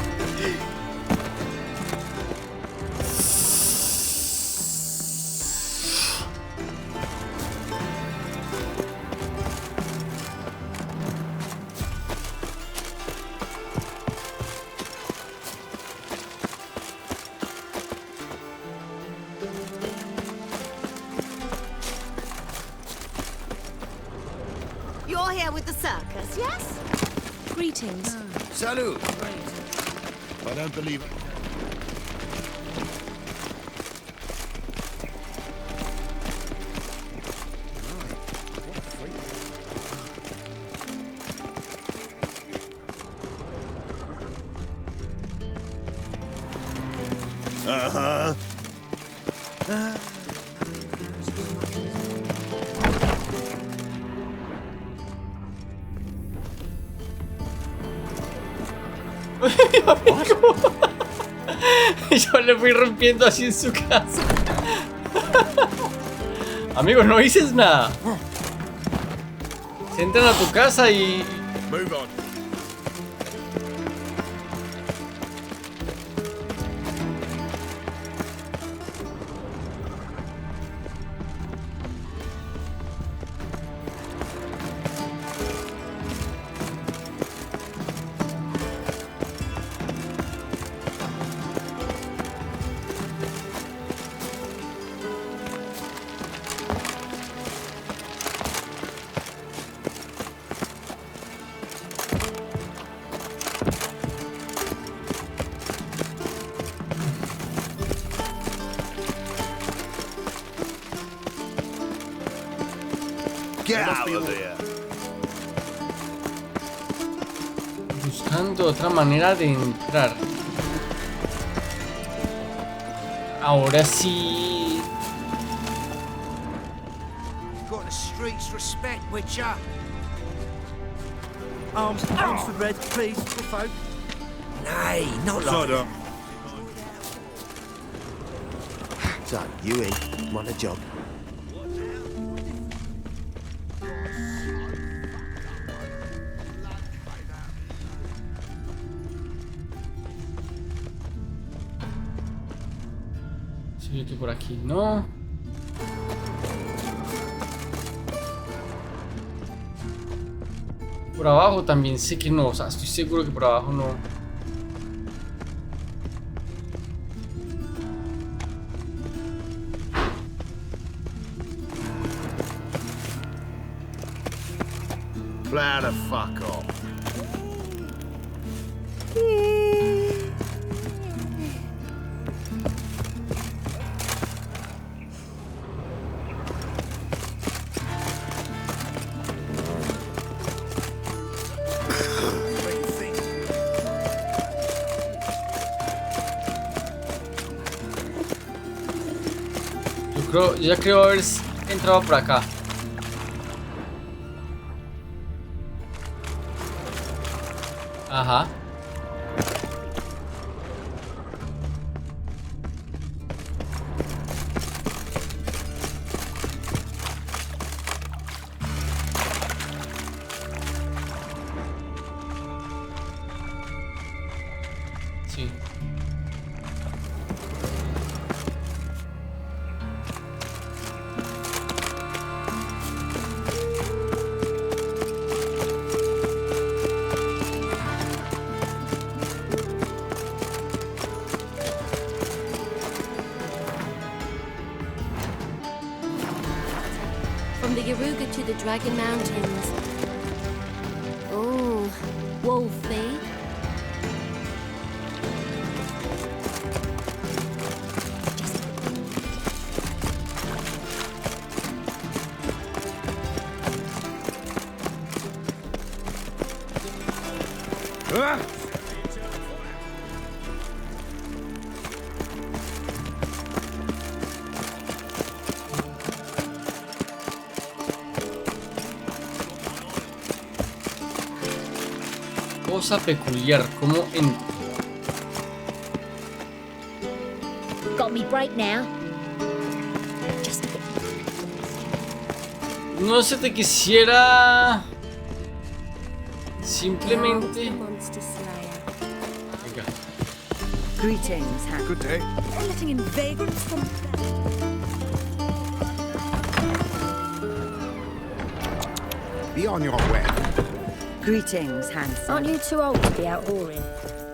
You're here with the circus, yes? Greetings. Salute. I don't believe it. Uh-huh. Yo le fui rompiendo así en su casa. Amigo, no dices nada. Se entran a tu casa y... Move on. Get out of there. Buscando otra manera de entrar. Ahora sí. Got the streets respect, Witcher. Arms for red, please, good folk. Nay, not like that. So, you in, want a job? Sí, que por aquí no. Por abajo también sé que no, o sea, estoy seguro que por abajo no. Plow the fuck off. Yo ya creo haber entrado por acá. Ajá. Sí. From the Yaruga to the Dragon Mountains. Oh, Wolfie. Cosa peculiar, como en... Got me break now. No se te quisiera... Simplemente... Venga. Greetings, Hank. Good day. Letting in vagrants from... Be on your way. Greetings, handsome. Aren't you too old to be out whoring?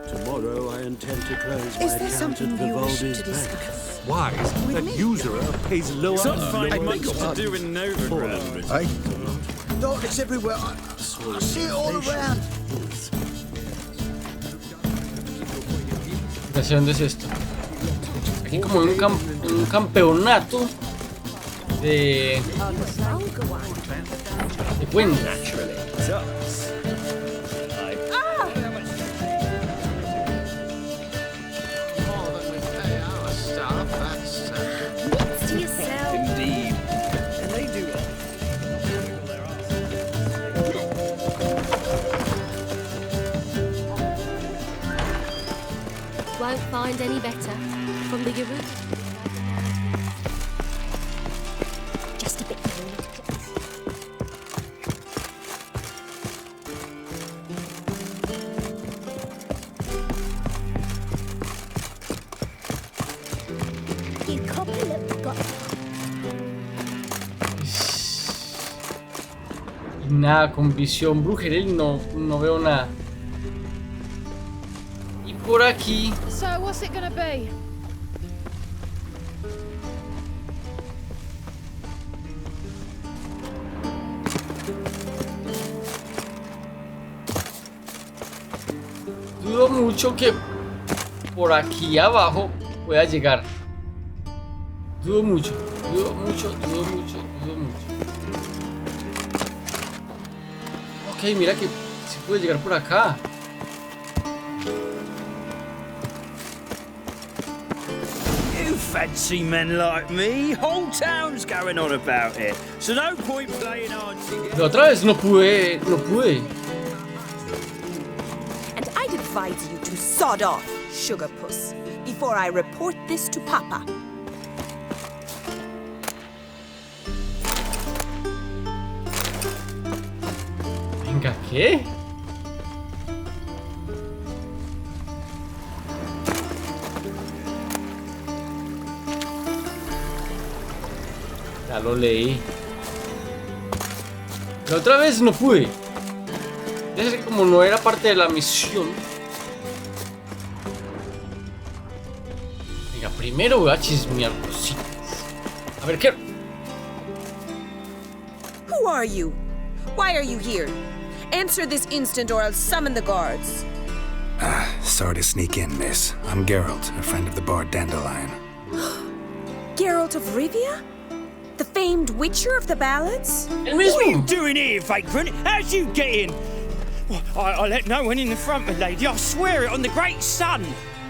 Tomorrow I intend to close Is my there account something at you wish Vivaldi's to bank. discuss? Wise. That usurer pays lower. Don't find much to do in Novigrad. Hey? Darkness everywhere. I see it all around. ¿Dónde es esto? Aquí como en un campeonato de cuenta. Indeed. And they do all. Won't find any better. From the Yaruga. Just a bit more. You copy it, got Nada, con visión brujeril no veo nada. Y por aquí... So, what's it gonna be? Dudo mucho que por aquí abajo pueda llegar. Dudo mucho. Ok, mira que sí puede llegar por acá. You fancy men like me? Whole town's going on about it. So no point playing hard to get. La otra vez no pude. And I'd advise you to sod off, sugar puss, before I report this to Papa. Venga, ¿qué? Ya lo leí. La otra vez no pude. Debe ser que como no era parte de la misión. Venga, primero voy a chismear cositas. A ver, ¿qué? Who are you? Why are you here? Answer this instant or I'll summon the guards. Sorry to sneak in, miss. I'm Geralt, a friend of the bard Dandelion. Geralt of Rivia? The famed witcher of the ballads? What are you doing here, vagrant? How'd you get in? Well, I let no one in the front, my lady. I swear it on the great sun.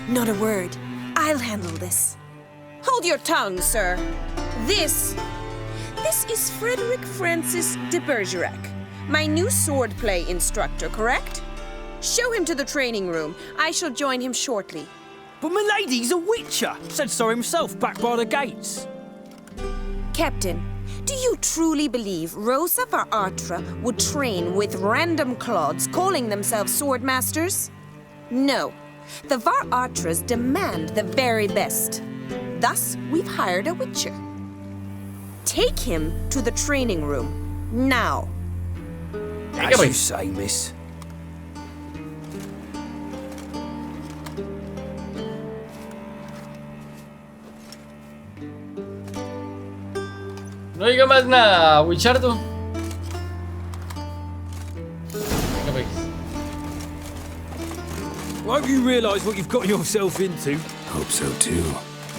Not a word. I'll handle this. Hold your tongue, sir. This is Frederick Francis de Bergerac, my new swordplay instructor, correct? Show him to the training room. I shall join him shortly. But my lady's a witcher. Said so himself back by the gates. Captain, do you truly believe Rosa Varatra would train with random clods calling themselves swordmasters? No. The Varatras demand the very best. Thus, we've hired a witcher. Take him to the training room, now. As you say, miss. No diga más nada, Wichardo. Venga, pues. Won't you realise what you've got yourself into? Hope so too.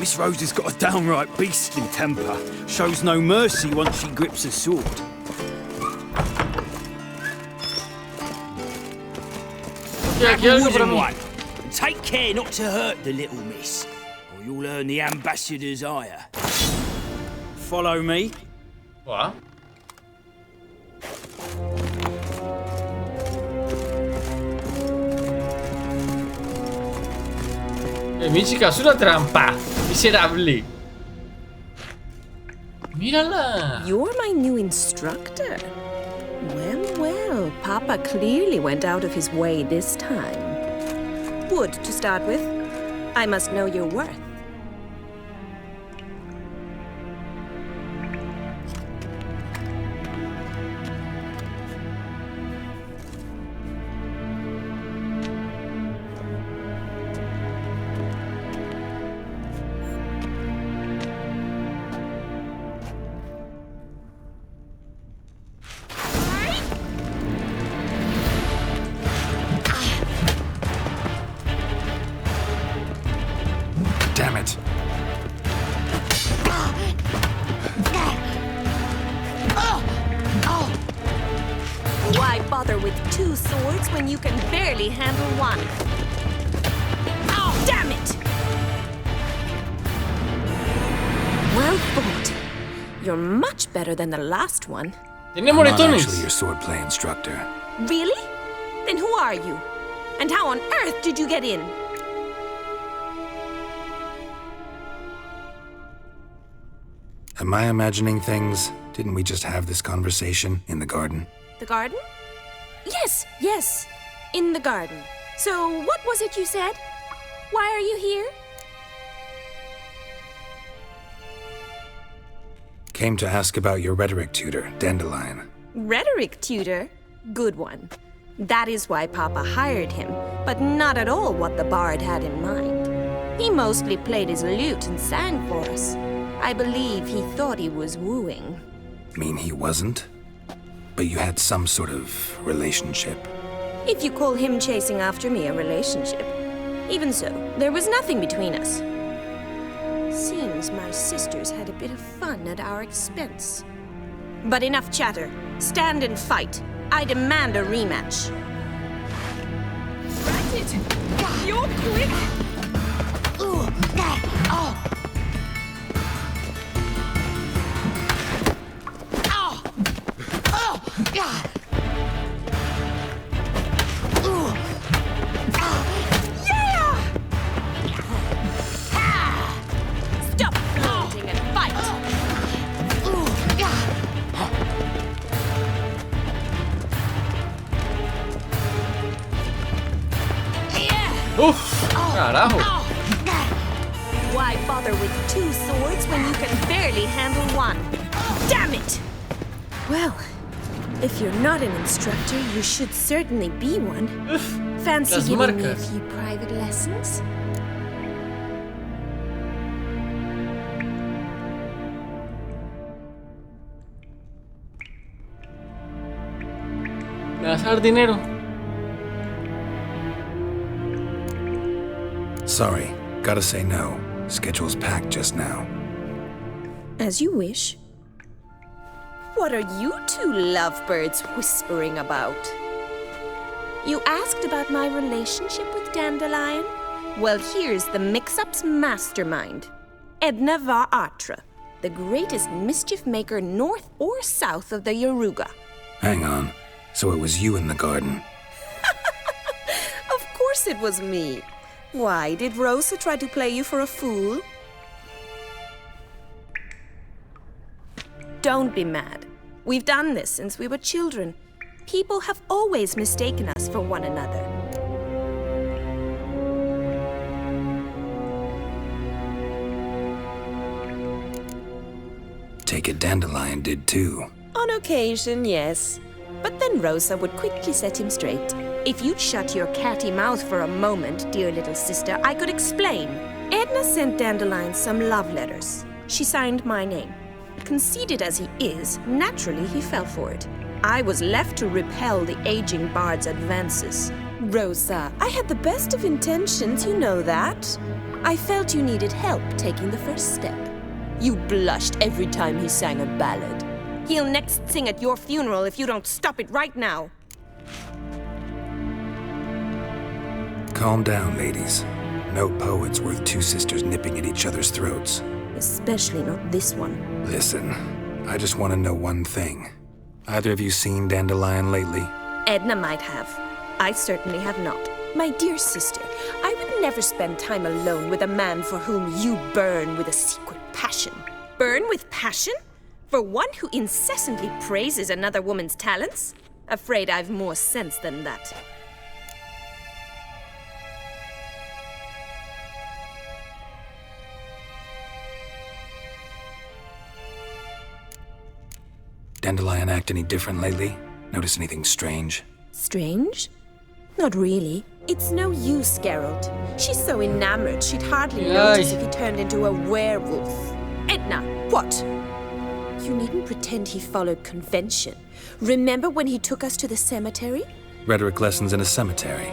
Miss Rose has got a downright beastly temper. Shows no mercy once she grips a sword. Grab a wooden one. And take care not to hurt the little miss, or you'll earn the ambassador's ire. Follow me. What? Mi chica es una trampa. Miserable. Mírala. You're my new instructor. Well, well, Papa clearly went out of his way this time. Wood, to start with. I must know your worth. Damn it. Why bother with two swords when you can barely handle one? Oh, damn it! Well fought. You're much better than the last one. I'm not actually your swordplay instructor. Really? Then who are you? And how on earth did you get in? Am I imagining things? Didn't we just have this conversation in the garden? The garden? Yes, yes. In the garden. So, what was it you said? Why are you here? Came to ask about your rhetoric tutor, Dandelion. Rhetoric tutor? Good one. That is why Papa hired him, but not at all what the bard had in mind. He mostly played his lute and sang for us. I believe he thought he was wooing. Mean he wasn't? But you had some sort of relationship. If you call him chasing after me a relationship. Even so, there was nothing between us. Seems my sisters had a bit of fun at our expense. But enough chatter. Stand and fight. I demand a rematch. Rat it! You're quick! Stop floating and fight! Uf, carajo. Why bother with two swords when you can barely handle one? Damn it! Well, if you're not an instructor, you should certainly be one. Fancy las giving me a marcas. few private lessons? ¿Me vas a dar dinero? Sorry, gotta say no. Schedule's packed just now. As you wish. What are you two lovebirds whispering about? You asked about my relationship with Dandelion? Well, here's the mix-up's mastermind. Edna var Atra, the greatest mischief maker north or south of the Yaruga. Hang on. So it was you in the garden? Of course it was me. Why, did Rosa try to play you for a fool? Don't be mad. We've done this since we were children. People have always mistaken us for one another. Take it Dandelion did too. On occasion, yes. But then Rosa would quickly set him straight. If you'd shut your catty mouth for a moment, dear little sister, I could explain. Edna sent Dandelion some love letters. She signed my name. Conceited as he is, naturally he fell for it. I was left to repel the aging bard's advances. Rosa, I had the best of intentions, you know that. I felt you needed help taking the first step. You blushed every time he sang a ballad. He'll next sing at your funeral if you don't stop it right now. Calm down, ladies. No poet's worth two sisters nipping at each other's throats. Especially not this one. Listen, I just want to know one thing. Either of you seen Dandelion lately? Edna might have. I certainly have not. My dear sister, I would never spend time alone with a man for whom you burn with a secret passion. Burn with passion? For one who incessantly praises another woman's talents? Afraid I've more sense than that. Dandelion act any different lately? Notice anything strange? Strange? Not really. It's no use, Geralt. She's so enamored she'd hardly notice if he turned into a werewolf. Edna, what? You needn't pretend he followed convention. Remember when he took us to the cemetery? Rhetoric lessons in a cemetery.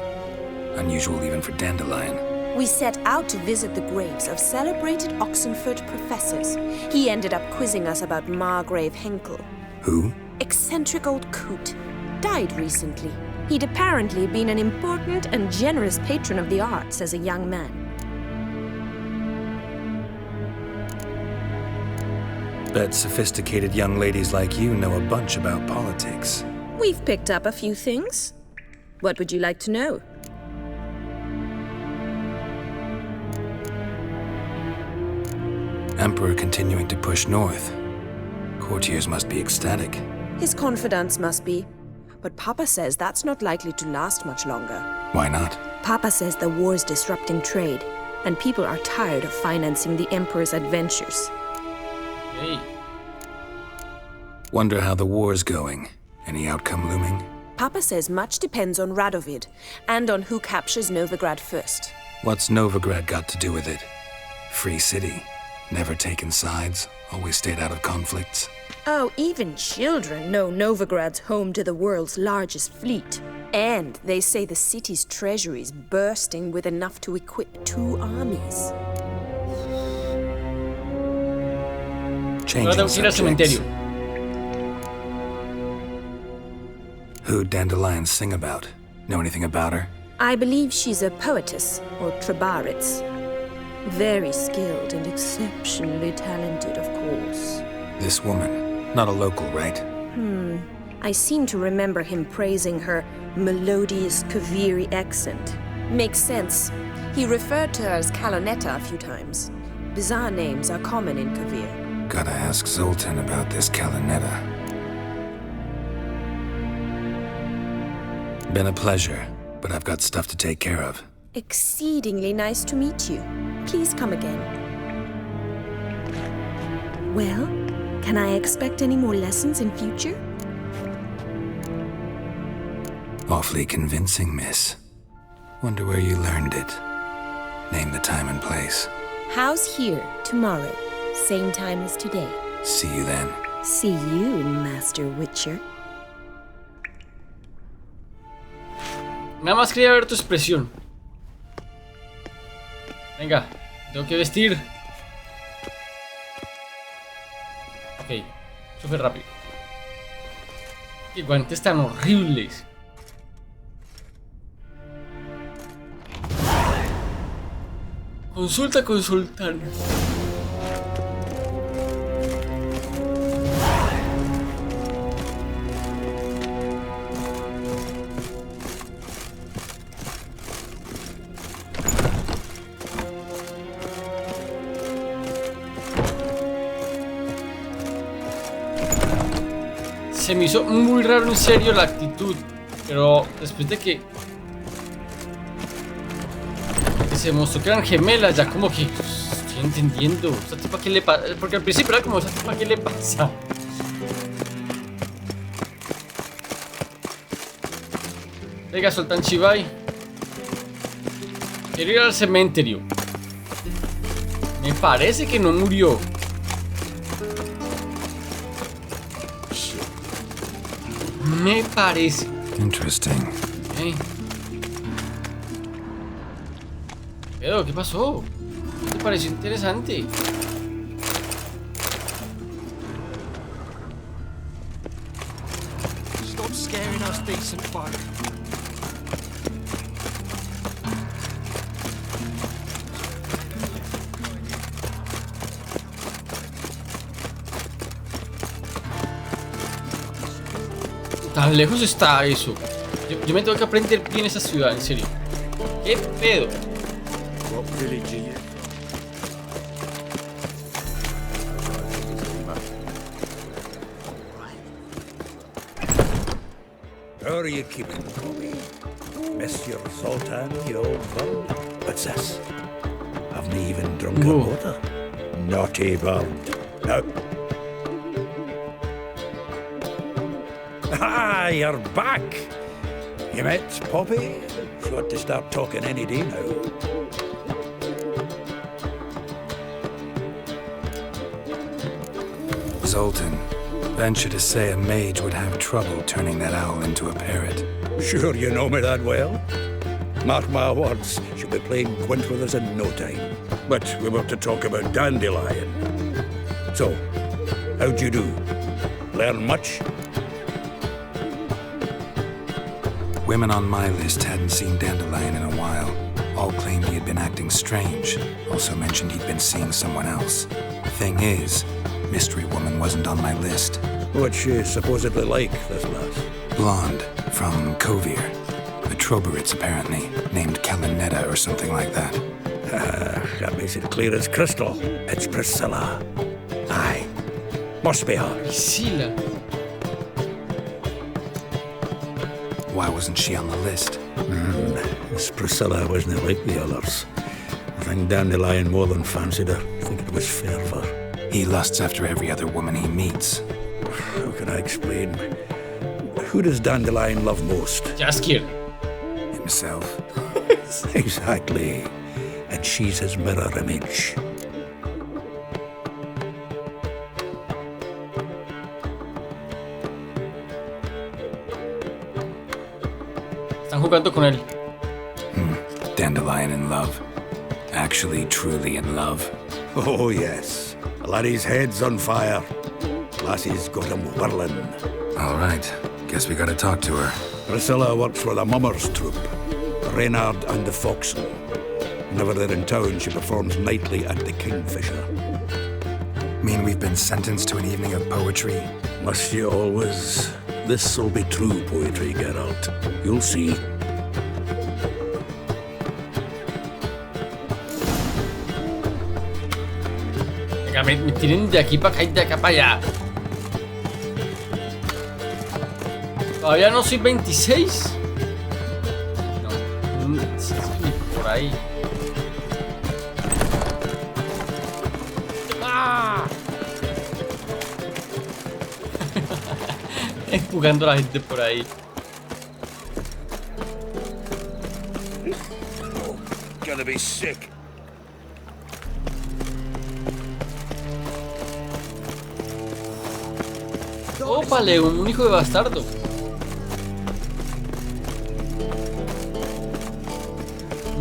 Unusual even for Dandelion. We set out to visit the graves of celebrated Oxenford professors. He ended up quizzing us about Margrave Henkel. Who? Eccentric old coot. Died recently. He'd apparently been an important and generous patron of the arts as a young man. Bet sophisticated young ladies like you know a bunch about politics. We've picked up a few things. What would you like to know? Emperor continuing to push north. Courtiers must be ecstatic. His confidants must be. But Papa says that's not likely to last much longer. Why not? Papa says the war's disrupting trade, and people are tired of financing the Emperor's adventures. Hey. Wonder how the war's going. Any outcome looming? Papa says much depends on Radovid, and on who captures Novigrad first. What's Novigrad got to do with it? Free city. Never taken sides. Always stayed out of conflicts. Oh, even children know Novigrad's home to the world's largest fleet. And they say the city's treasury's bursting with enough to equip 2 armies. Changing subjects. Who'd Dandelion sing about? Know anything about her? I believe she's a poetess, or Trebaritz. Very skilled and exceptionally talented, of course. This woman, not a local, right? I seem to remember him praising her melodious Kaviri accent. Makes sense. He referred to her as Kalonetta a few times. Bizarre names are common in Kavir. Gotta ask Zoltan about this Kalonetta. Been a pleasure, but I've got stuff to take care of. Exceedingly nice to meet you. Please come again. Well, can I expect any more lessons in future? Awfully convincing, miss. Wonder where you learned it. Name the time and place. How's here tomorrow? Same time as today. See you then. See you, Master Witcher. Nada más quería ver tu expresión. Venga, tengo que vestir. Ok, eso fue rápido. Qué guantes tan horribles. Consulta con Zoltan. Se me hizo muy raro en serio la actitud, pero después de que se mostró que eran gemelas, ya como que estoy entendiendo. ¿Esta tipa qué le pasa? Porque al principio era como, ¿esta tipa qué le pasa? Venga, Zoltan Chivay. Quiero ir al cementerio. Me parece que no murió. Me parece. Interesting. Okay. Pero, ¿qué pasó? ¿Qué te pareció interesante? Stop scaring us decent folk. Tan lejos está eso. Yo me tengo que aprender bien esa ciudad, en serio. ¿Qué pedo? How are you keeping, Cubil? Mr. Zoltan, you old bum? What's this? Haven't even drunk a water? Naughty bum. No. Ah, you're back. You met Poppy? She ought to start talking any day now. Zoltan, venture to say a mage would have trouble turning that owl into a parrot. Sure you know me that well? Mark my words, she'll be playing quint with us in no time. But we were to talk about Dandelion. So, how'd you do? Learn much? Women on my list hadn't seen Dandelion in a while. All claimed he had been acting strange. Also mentioned he'd been seeing someone else. Thing is, Mystery Woman wasn't on my list. What's she supposedly like, this lass? Blonde, from Kovir. A Troberits, apparently, named Kalinetta or something like that. That makes it clear as crystal. It's Priscilla. Aye. Must be her. Priscilla. Why wasn't she on the list? This Priscilla wasn't like the others. I think Dandelion more than fancied her. I think it was fervour. He lusts after every other woman he meets. How can I explain? Who does Dandelion love most? Jaskier. Himself. Exactly. And she's his mirror image. Están jugando con él. Dandelion in love. Actually, truly in love. Oh, yes. The laddie's head's on fire. Lassie's got him whirling. All right. Guess we gotta talk to her. Priscilla works for the Mummers troupe. Reynard and the Foxen. Whenever they're in town, she performs nightly at the Kingfisher. Mean we've been sentenced to an evening of poetry? Must you always? This'll be true poetry, Geralt. You'll see. Venga, me tienen de aquí para acá y de acá para allá. Todavía no soy 26. No, por ahí. ¡Ah! Empujando a la gente por ahí. Oh, gotta be sick. ¡Ópale! Un hijo de bastardo.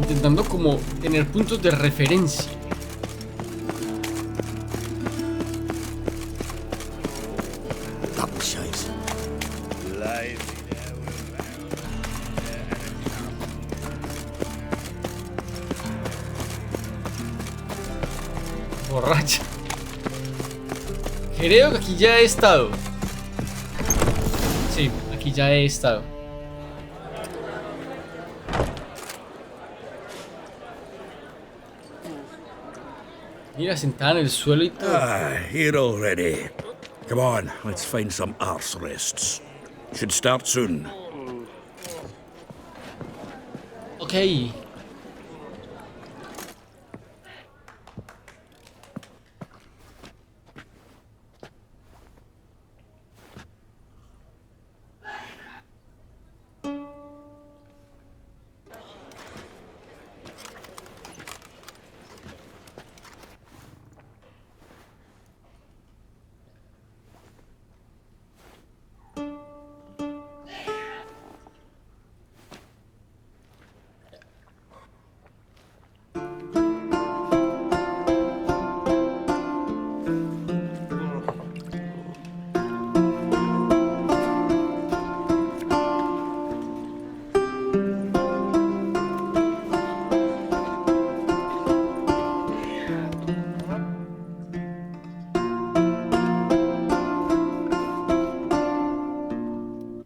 intentando como tener puntos de referencia. Double chase. Borracha. Creo que aquí ya he estado. Sí, aquí ya he estado. Mira, sentada en el suelo y todo. Here already. Come on, let's find some arse rests. Should start soon. Okay.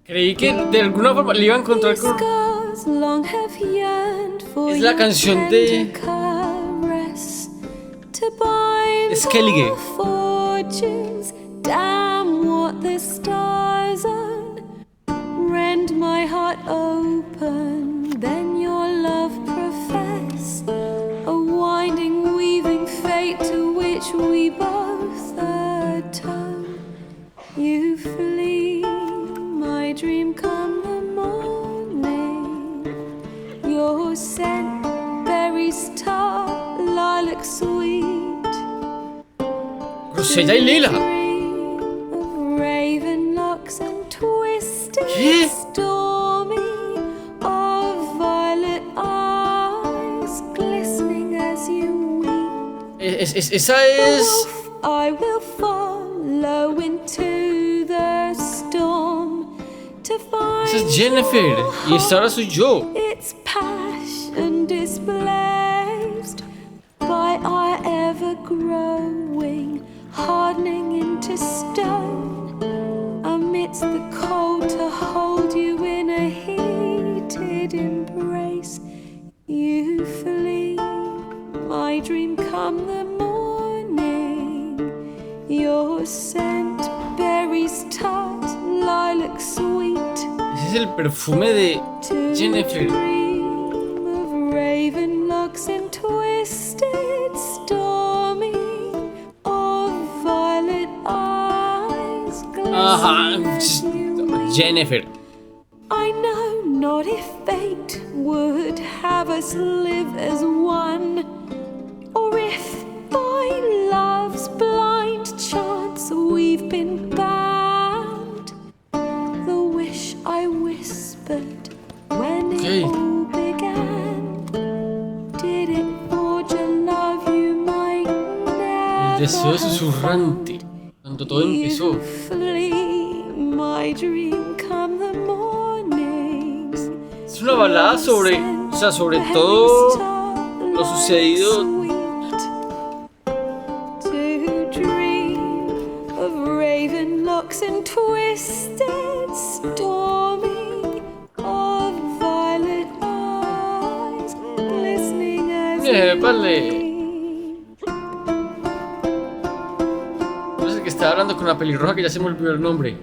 Creí que de alguna forma le iba a encontrar con... Es la canción de... Skellige. Damn what the stars own. Rend my heart open, then your love profess. A winding, weaving fate to which we both atone. You flee, my dream come the morning. Your scent, berries tart, lilac sweet. Grosella y Lila. Raven locks and twisted, stormy, of violet eyes, glistening as you weep. Esa es... I will follow into the storm to find. Esa es Jennifer y esta ahora soy yo. Its passion displaced by our ever growing, hardening into stone, amidst the cold to hold you in a heated embrace. You flee, my dream come the morning. Your scent, berries tart, lilac sweet. Ese es el perfume de Jennifer. Of raven locks and twisted, stormy, of violet eyes, Ajá, Jennifer. I know not if fate would have us live as one, or if by love's blind chance we've been bound. The wish I whispered when it all began, did it forge a love you might never. El deseo susurrante cuando todo empezó. Flee, my dream come the mornings. Es una balada sobre, o sea, sobre todo lo sucedido. To dream of raven locks and twisted, stormy, of violet eyes, glistening as Parece que estaba hablando con la pelirroja que ya se me olvidó el nombre.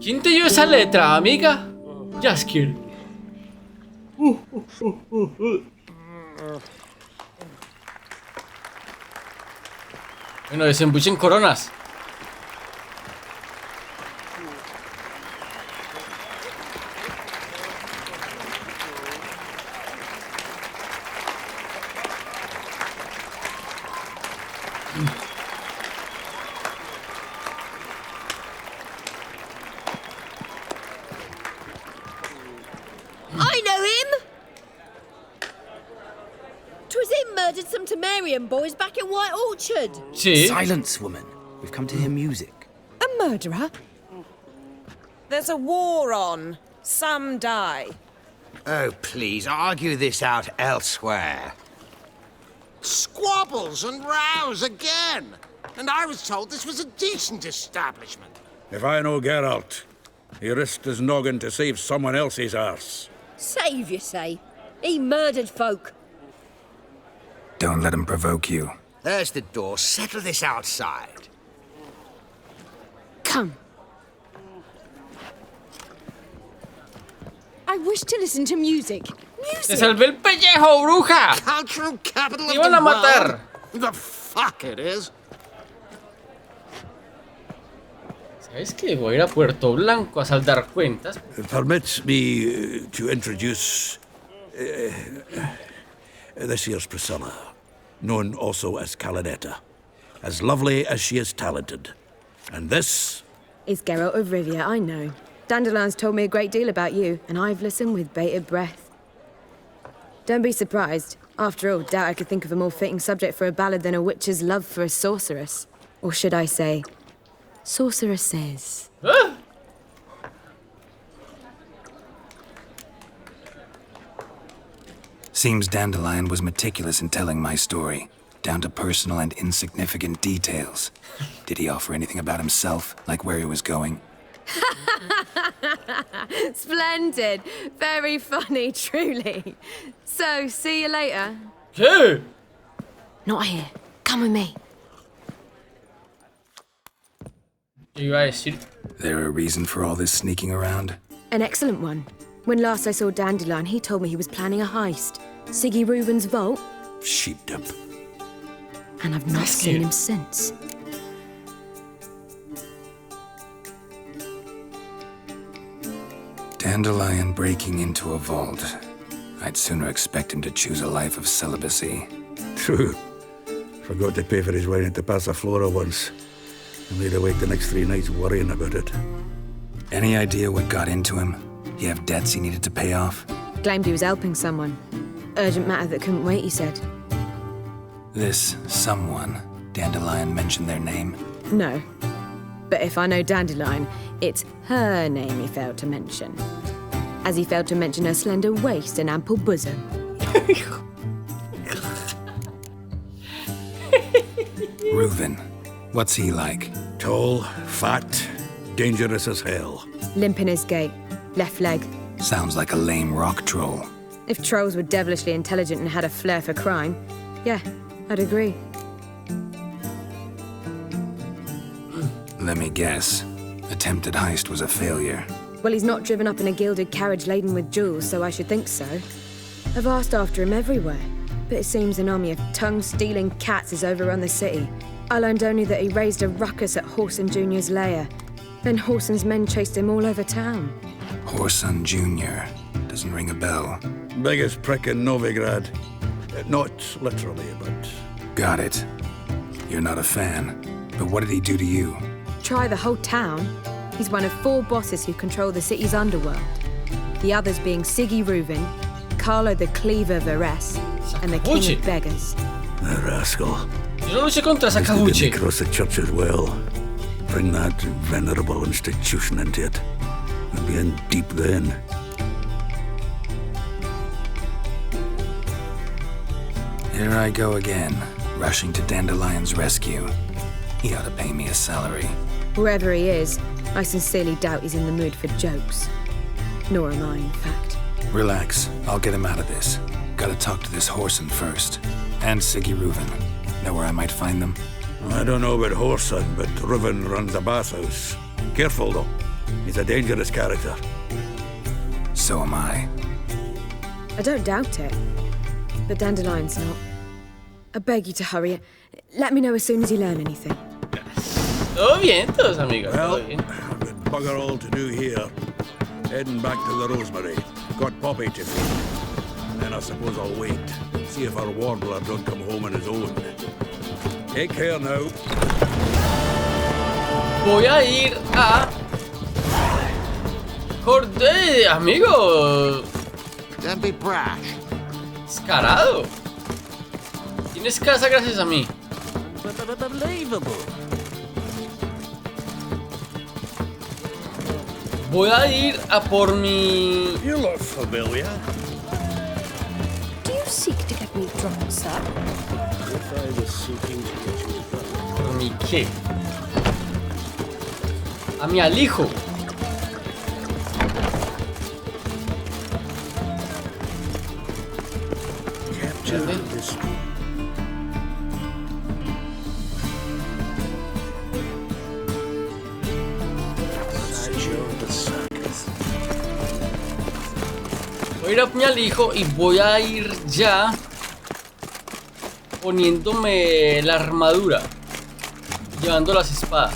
¿Quién te dio esa letra, amiga? Jaskier. Bueno, desembuchen coronas. some Temerian boys back in White Orchard. Sí. Silence, woman. We've come to hear music. A murderer? There's a war on. Some die. Oh, please, argue this out elsewhere. Squabbles and rows again. And I was told this was a decent establishment. If I know Geralt, he risked his noggin to save someone else's arse. Save, you say? He murdered folk. Don't let him provoke you. There's the door. Settle this outside. Come. I wish to listen to music. ¡Te salvé el pellejo, bruja! Cultural capital ¡Te of iban a the matar! world? The fuck it is. ¿Sabes qué? Voy a ir a Puerto Blanco a saldar cuentas. Permit me to introduce this here's Priscilla, known also as Calinetta, as lovely as she is talented. And this is Geralt of Rivia, I know. Dandelion's told me a great deal about you, and I've listened with bated breath. Don't be surprised. After all, doubt I could think of a more fitting subject for a ballad than a witch's love for a sorceress. Or should I say, sorceresses. ¿Ah? Seems Dandelion was meticulous in telling my story, down to personal and insignificant details. Did he offer anything about himself, like where he was going? Splendid. Very funny, truly. So, see you later. ¿Qué? Not here. Come with me. ¿Qué iba a decir? There a reason for all this sneaking around? An excellent one. When last I saw Dandelion, he told me he was planning a heist. Siggy Reuben's vault. sheepdip. And I've not seen him since. Dandelion breaking into a vault. I'd sooner expect him to choose a life of celibacy. True. Forgot to pay for his wine at the Passaflora once. And laid awake the next 3 nights worrying about it. Any idea what got into him? He have debts he needed to pay off? Claimed he was helping someone. Urgent matter that couldn't wait, he said. This someone, Dandelion mentioned their name? No. But if I know Dandelion, it's her name he failed to mention. As he failed to mention her slender waist and ample bosom. Reuven. What's he like? Tall, fat, dangerous as hell. Limp in his gait. Left leg. Sounds like a lame rock troll. If trolls were devilishly intelligent and had a flair for crime, yeah, I'd agree. Let me guess. Attempted heist was a failure. Well, he's not driven up in a gilded carriage laden with jewels, so I should think so. I've asked after him everywhere, but it seems an army of tongue-stealing cats has overrun the city. I learned only that he raised a ruckus at Whoreson Jr.'s lair. Then Whoreson's men chased him all over town. Whoreson Jr. Doesn't ring a bell. Biggest prick in Novigrad. Not literally, but... Got it. You're not a fan. But what did he do to you? Try the whole town. He's one of 4 bosses who control the city's underworld. The others being Siggy Reuven, Carlo the Cleaver Varese, and the King of Beggars. The rascal. Yo no luché contra Sacabuche. Across the church as well. Bring that venerable institution into it. We'll be in deep then. Here I go again, rushing to Dandelion's rescue. He ought to pay me a salary. Wherever he is, I sincerely doubt he's in the mood for jokes. Nor am I, in fact. Relax, I'll get him out of this. Gotta talk to this Whoreson first. And Siggy Reuven. Know where I might find them? I don't know about Whoreson, but Reuven runs a bathhouse. Careful, though. He's a dangerous character. So am I. I don't doubt it. But Dandelion's not. I beg you to hurry. Let me know as soon as you learn anything. Todo bien, todos amigos. Well, Todo bien. I've got bugger all to do here. Heading back to the Rosemary. Got Poppy to feed. And then I suppose I'll wait. See if our warbler don't come home on his own. Take care now. Voy a ir a... Jordé, amigo. Don't be brash. Descarado. Tienes casa gracias a mí. Voy a ir a por mi... You look familiar. Do you seek to get me drunk, sir? If I was seeking to get you drunk. ¿Por mi qué? A mi alijo. Voy a ir a mi alijo y voy a ir ya poniéndome la armadura, llevando las espadas.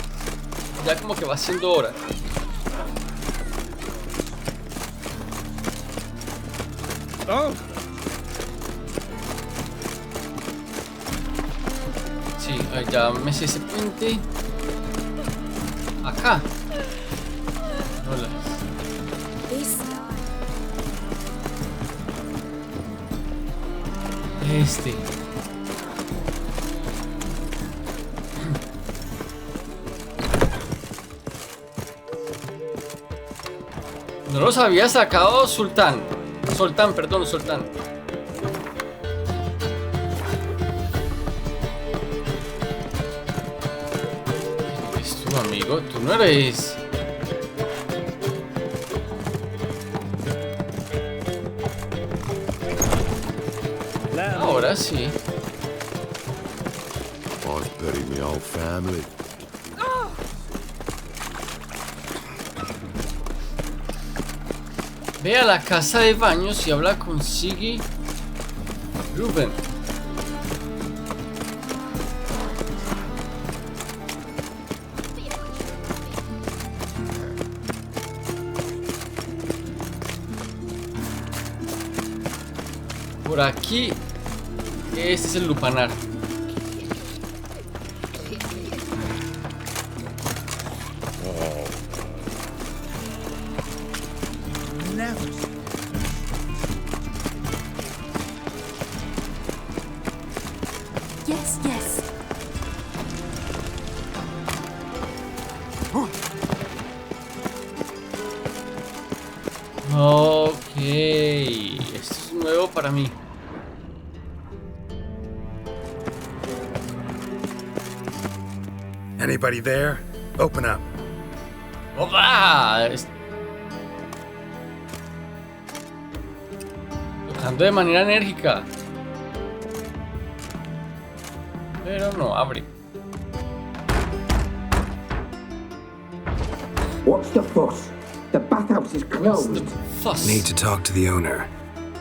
Ya como que va siendo hora. Oh. Sí, ya me sé ese puente. Acá. Hola. Este. No los había sacado Zoltan, perdón, Zoltan. ¿Es tu amigo? Tú no eres... Ahora sí. I've buried my old family. Ve a la casa de baños y habla con Siggy Ruben. Por aquí. Este es el lupanar. Yes, yes. Ok. Esto es nuevo para mí. Anybody there? Open up. ¡Opa! Tocando de manera enérgica. Pero no abre. What's the fuss? The bathhouse is closed. Need to talk to the owner.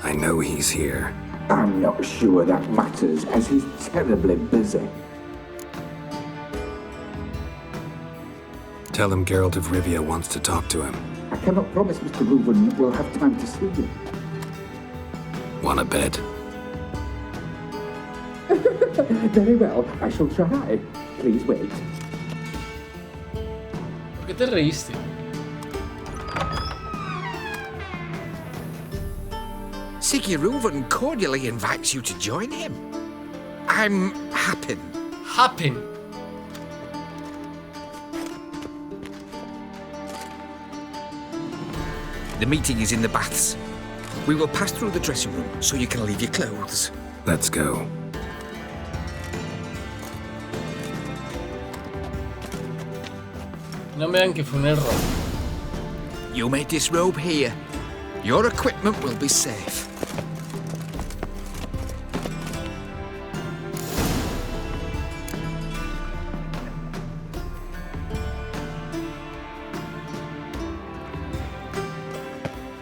I know he's here. I'm not sure that matters, as he's terribly busy. Tell him Geralt of Rivia wants to talk to him. I cannot promise Mr. Reuben we'll have time to see you. Want a bed? Very well, I shall try. Please wait. ¿Por qué te reíste? Sigurd cordially invites you to join him. I'm Happen. Happen. The meeting is in the baths. We will pass through the dressing room so you can leave your clothes. Let's go. No me digan que fue un error. You may disrobe here. Your equipment will be safe.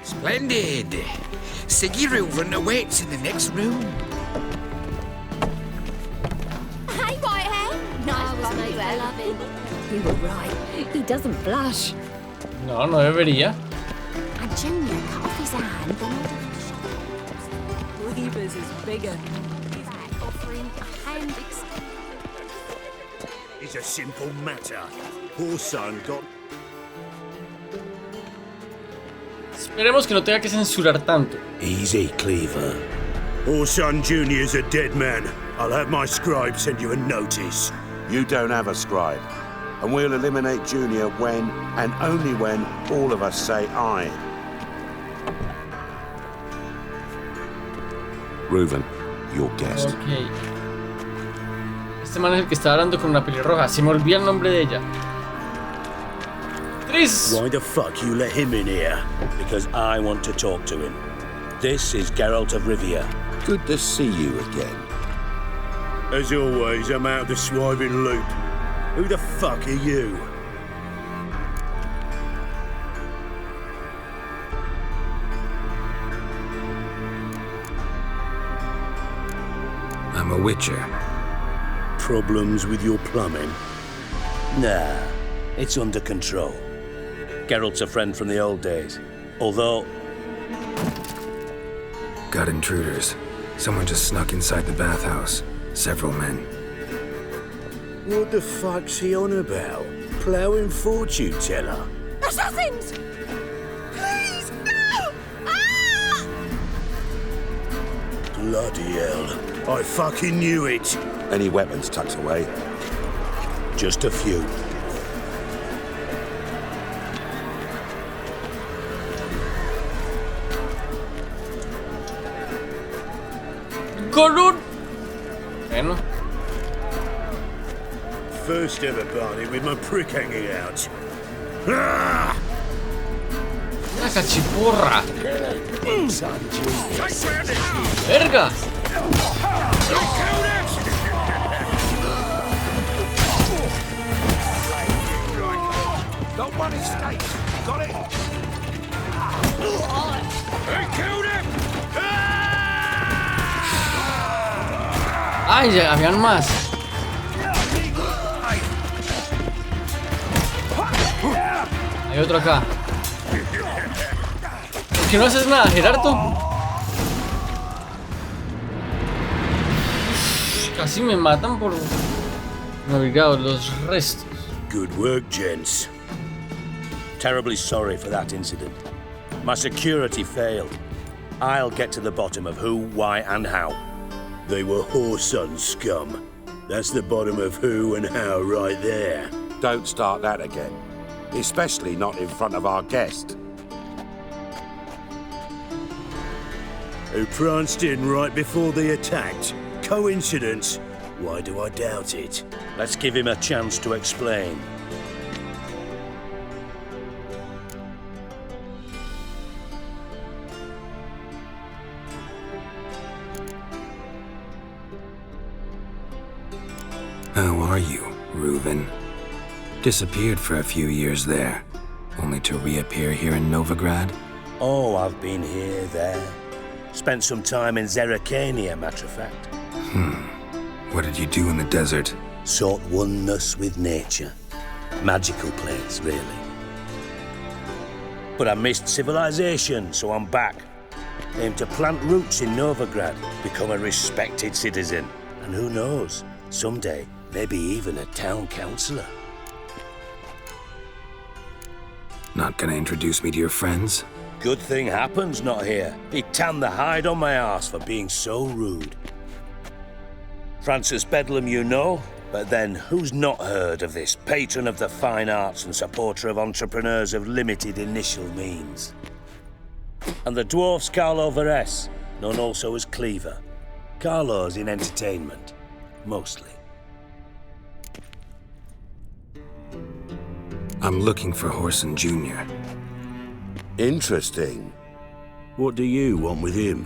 Splendid. Sigurd awaits in the next room. Hey, Whitehair. Nice one, mate. I love it. You were right. He doesn't blush. No, no debería. And Junior cut off his hand, then Weaver's is bigger. offering a hand It's a simple matter. Poor son got... Esperemos que no tenga que censurar tanto. Easy, Cleaver. Poor son Junior's a dead man. I'll have my scribe send you a notice. You don't have a scribe. And we'll eliminate Junior when, and only when, all of us say aye. Reuven, your guest. Ok. Este man es el que está hablando con una pelirroja. Se me olvida el nombre de ella. Tris! Why the fuck you let him in here? Because I want to talk to him. This is Geralt of Rivia. Good to see you again. As always, I'm out of the swiving loop. Who the fuck are you? I'm a witcher. Problems with your plumbing? Nah, it's under control. Geralt's a friend from the old days. Although... Got intruders. Someone just snuck inside the bathhouse. Several men. What the fuck's he on about? Ploughing fortune teller? Assassins! Please, no! Ah! Bloody hell. I fucking knew it. Any weapons tucked away? Just a few. Color. Bueno. First ever party with my prick hanging out. Ah! Una cachiporra. Verga. Don't want his state. Got it? They killed him! Ay, ya habían más. Hay otro acá. ¿Por qué no haces nada, Gerardo? Casi me matan por... Navigados los restos. Good work, gents. Terribly sorry for that incident. My security failed. I'll get to the bottom of who, why, and how. They were whoreson scum. That's the bottom of who and how right there. Don't start that again. Especially not in front of our guest. Who pranced in right before they attacked. Coincidence? Why do I doubt it? Let's give him a chance to explain. How are you, Reuven? Disappeared for a few years there, only to reappear here in Novigrad? Oh, I've been here, there. Spent some time in Zerrikania, matter of fact. What did you do in the desert? Sought oneness with nature. Magical place, really. But I missed civilization, so I'm back. Aim to plant roots in Novigrad, become a respected citizen. And who knows, someday, maybe even a town councillor. Not gonna introduce me to your friends? Good thing Happen's not here. He tanned the hide on my arse for being so rude. Francis Bedlam you know, but then who's not heard of this patron of the fine arts and supporter of entrepreneurs of limited initial means? And the dwarf's Carlo Veres, known also as Cleaver. Carlo's in entertainment, mostly. I'm looking for Whoreson Jr. Interesting. What do you want with him?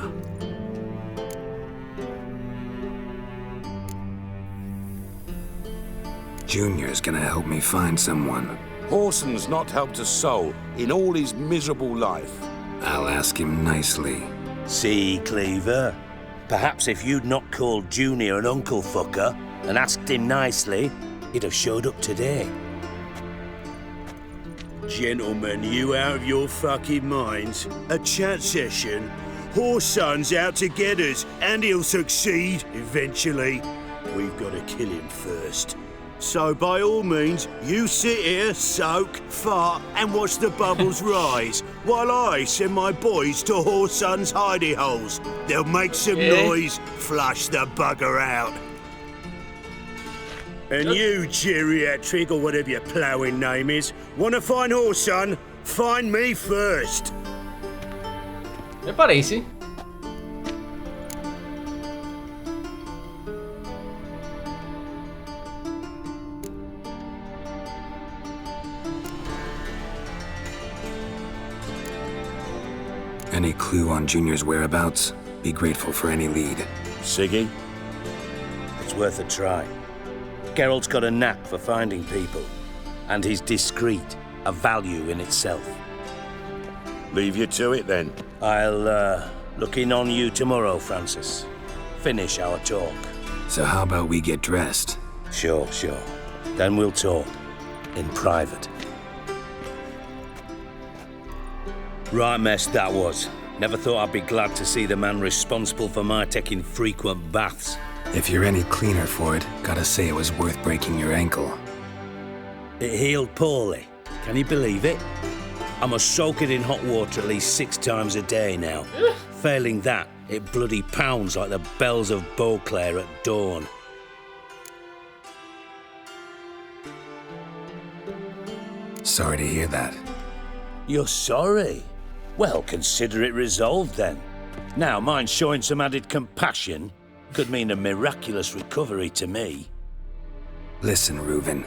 Junior's gonna help me find someone. Whoreson's not helped a soul in all his miserable life. I'll ask him nicely. See, Cleaver? Perhaps if you'd not called Junior an uncle fucker and asked him nicely, he'd have showed up today. Gentlemen, you out of your fucking minds? A chat session? Whoreson's out to get us, and he'll succeed, eventually. We've got to kill him first. So by all means, you sit here, soak, fart, and watch the bubbles rise, while I send my boys to Whoreson's hidey holes. They'll make some noise, flush the bugger out. And you, geriatric, or whatever your ploughing name is, want to find Whoreson? Find me first. Me parece. Any clue on Junior's whereabouts? Be grateful for any lead. Siggy? It's worth a try. Geralt's got a knack for finding people, and he's discreet, a value in itself. Leave you to it then. I'll look in on you tomorrow, Francis. Finish our talk. So how about we get dressed? Sure. Then we'll talk. In private. Right mess that was. Never thought I'd be glad to see the man responsible for my taking frequent baths. If you're any cleaner for it, gotta say it was worth breaking your ankle. It healed poorly. Can you believe it? I must soak it in hot water at least 6 times a day now. Failing that, it bloody pounds like the bells of Beauclair at dawn. Sorry to hear that. You're sorry? Well, consider it resolved then. Now, mind showing some added compassion could mean a miraculous recovery to me. Listen, Reuven.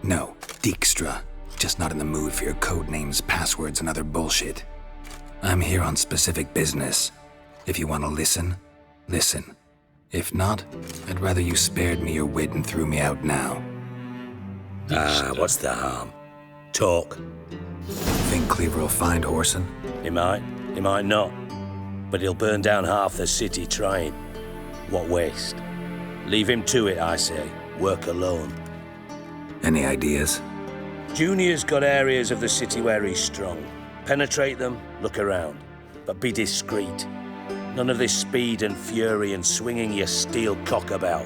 No, Dijkstra. Just not in the mood for your code names, passwords, and other bullshit. I'm here on specific business. If you want to listen, listen. If not, I'd rather you spared me your wit and threw me out now. What's the harm? Talk. Think Cleaver will find Whoreson? He might not. But he'll burn down half the city trying. What waste? Leave him to it, I say. Work alone. Any ideas? Junior's got areas of the city where he's strong. Penetrate them, look around. But be discreet. None of this speed and fury and swinging your steel cock about.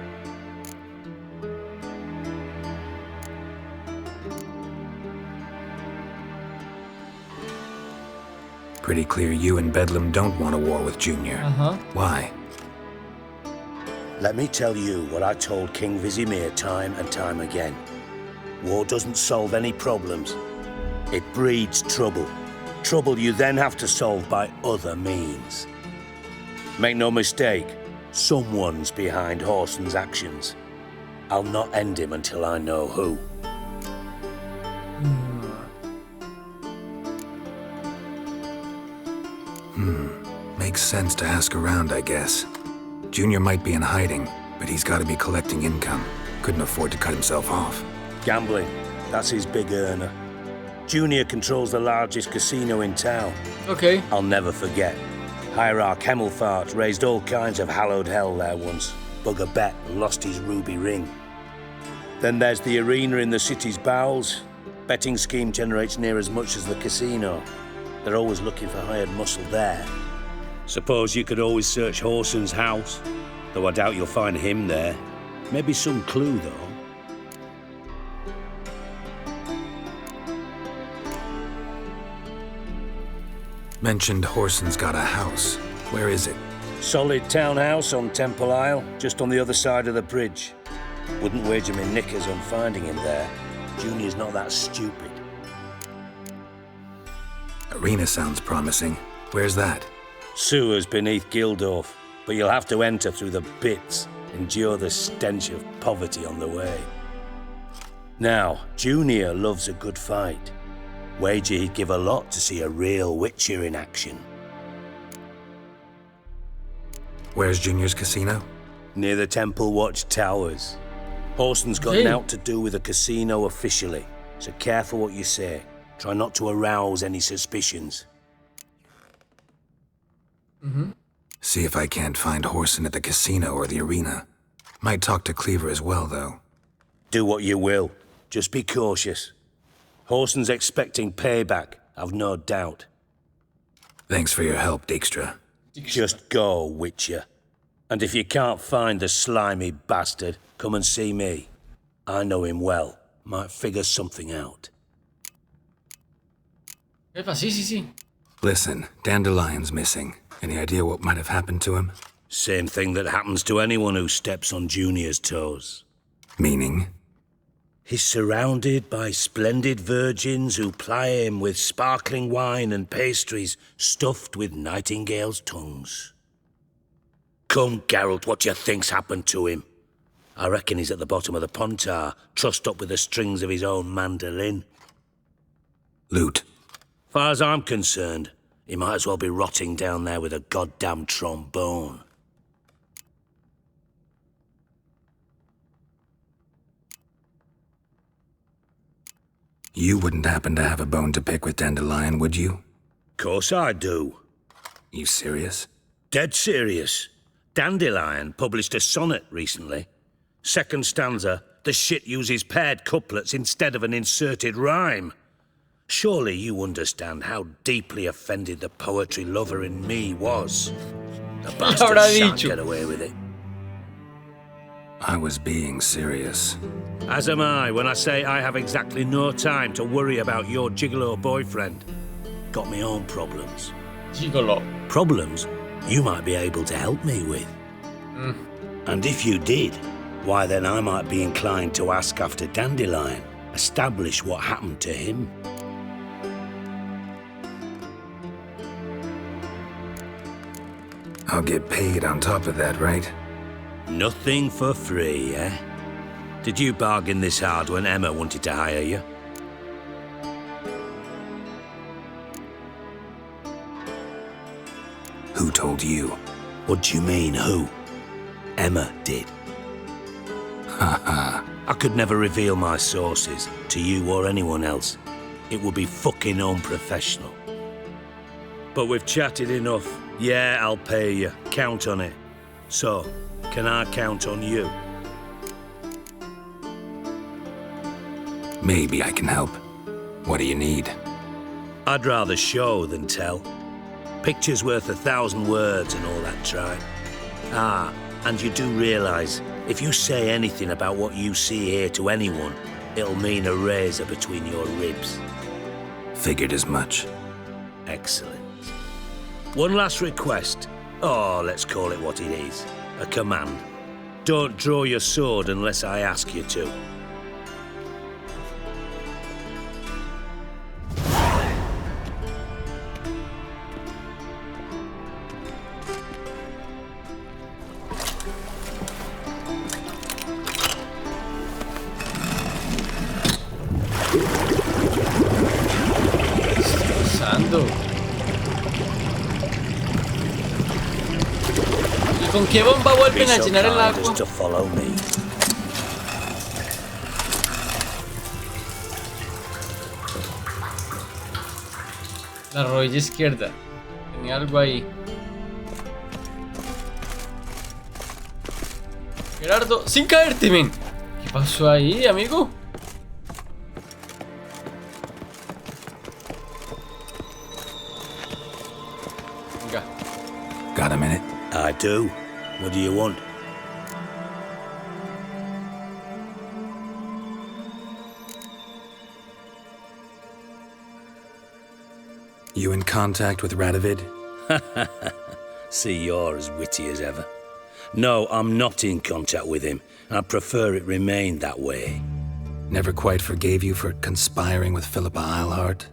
Pretty clear you and Bedlam don't want a war with Junior. Why? Let me tell you what I told King Vizimir time and time again. War doesn't solve any problems. It breeds trouble. Trouble you then have to solve by other means. Make no mistake, someone's behind Whoreson's actions. I'll not end him until I know who. Makes sense to ask around, I guess. Junior might be in hiding, but he's got to be collecting income. Couldn't afford to cut himself off. Gambling, that's his big earner. Junior controls the largest casino in town. Okay. I'll never forget. Hierarch Hemmelfart raised all kinds of hallowed hell there once. Bugger bet and lost his ruby ring. Then there's the arena in the city's bowels. Betting scheme generates near as much as the casino. They're always looking for hired muscle there. Suppose you could always search Whoreson's house, though I doubt you'll find him there. Maybe some clue, though. Mentioned Whoreson's got a house. Where is it? Solid townhouse on Temple Isle, just on the other side of the bridge. Wouldn't wager me knickers on finding him there. Junior's not that stupid. Arena sounds promising. Where's that? Sewers beneath Gildorf, but you'll have to enter through the bits, endure the stench of poverty on the way. Now, Junior loves a good fight. Wager he'd give a lot to see a real Witcher in action. Where's Junior's casino? Near the Temple Watch Towers. Whoreson's got naught to do with the casino officially, so careful what you say. Try not to arouse any suspicions. See if I can't find Whoreson at the casino or the arena. Might talk to Cleaver as well, though. Do what you will. Just be cautious. Whoreson's expecting payback, I've no doubt. Thanks for your help, Dijkstra. Just go, Witcher. And if you can't find the slimy bastard, come and see me. I know him well. Might figure something out. Epa, sí. Listen, Dandelion's missing. Any idea what might have happened to him? Same thing that happens to anyone who steps on Junior's toes. Meaning? He's surrounded by splendid virgins who ply him with sparkling wine and pastries stuffed with nightingales' tongues. Come, Geralt, what do you think's happened to him? I reckon he's at the bottom of the Pontar, trussed up with the strings of his own mandolin. Loot. Far as I'm concerned, he might as well be rotting down there with a goddamn trombone. You wouldn't happen to have a bone to pick with Dandelion, would you? Course I do. You serious? Dead serious. Dandelion published a sonnet recently. Second stanza, the shit uses paired couplets instead of an inserted rhyme. Surely you understand how deeply offended the poetry lover in me was. The bastard shan't get away with it. I was being serious. As am I when I say I have exactly no time to worry about your gigolo boyfriend. Got me own problems. Gigolo. Problems you might be able to help me with. And if you did, why then I might be inclined to ask after Dandelion, establish what happened to him. I'll get paid on top of that, right? Nothing for free, eh? Did you bargain this hard when Emma wanted to hire you? Who told you? What do you mean, who? Emma did. Haha. I could never reveal my sources to you or anyone else. It would be fucking unprofessional. But we've chatted enough. Yeah, I'll pay you. Count on it. So, can I count on you? Maybe I can help. What do you need? I'd rather show than tell. Picture's worth 1,000 words and all that tripe. Ah, and you do realise, if you say anything about what you see here to anyone, it'll mean a razor between your ribs. Figured as much. Excellent. One last request. Oh, let's call it what it is. A command. Don't draw your sword unless I ask you to. ¿Con qué bomba vuelven a llenar el agua? La rodilla izquierda. Tenía algo ahí. Gerardo, sin caerte, men. ¿Qué pasó ahí, amigo? Venga. Got a minute? I do. What do you want? You in contact with Radovid? See, you're as witty as ever. No, I'm not in contact with him. I prefer it remained that way. Never quite forgave you for conspiring with Philippa Eilhart?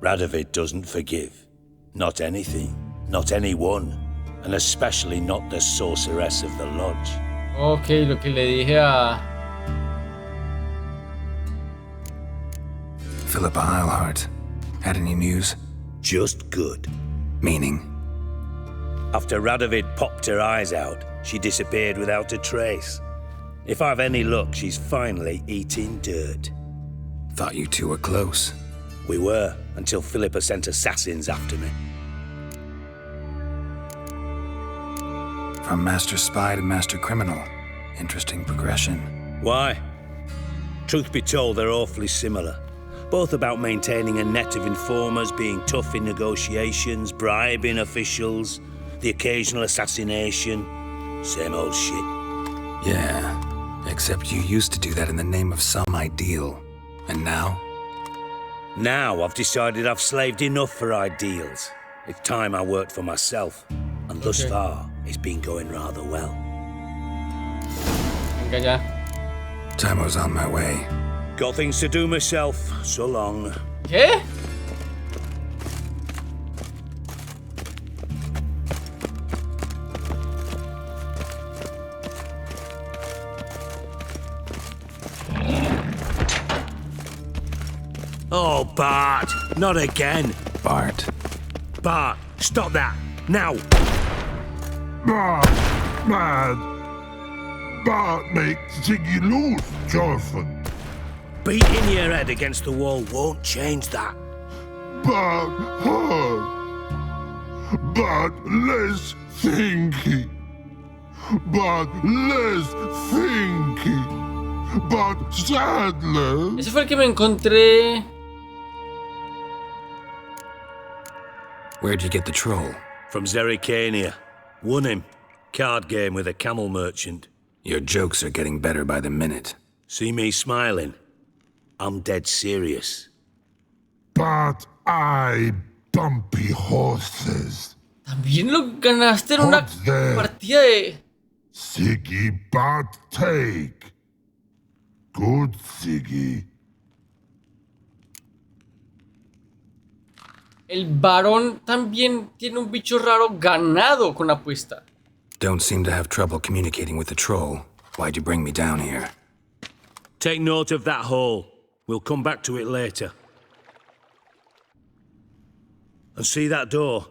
Radovid doesn't forgive. Not anything. Not anyone. And especially not the sorceress of the lodge. Ok, lo que le dije a... Philippa Eilhart. Had any news? Just good. Meaning? After Radovid popped her eyes out, she disappeared without a trace. If I've any luck, she's finally eating dirt. Thought you two were close. We were, until Philippa sent assassins after me. From master spy to master criminal. Interesting progression. Why? Truth be told, they're awfully similar. Both about maintaining a net of informers, being tough in negotiations, bribing officials, the occasional assassination. Same old shit. Yeah. Except you used to do that in the name of some ideal. And now? Now I've decided I've slaved enough for ideals. It's time I worked for myself. And thus far, it's been going rather well. Venga ya. Time was on my way. Got things to do myself. So long. ¿Qué? Oh, Bart! Not again! Bart. Bart, stop that! Now! Bart, mad. Bart makes Ziggy lose, Jonathan. Beating your head against the wall won't change that. Bart hard. Bart less thinky. Bart less thinky. Bart sadler. Ese fue el que me encontré. Where'd you get the troll? From Zerrikania. Won him. Card game with a camel merchant. Your jokes are getting better by the minute. See me smiling? I'm dead serious. But I bumpy horses. También lo ganaste en una partida de... Ziggy Bart take. Good Ziggy. El varón también tiene un bicho raro ganado con apuesta. Don't seem to have trouble communicating with the troll. Why'd you bring me down here? Take note of that hole. We'll come back to it later. And see that door?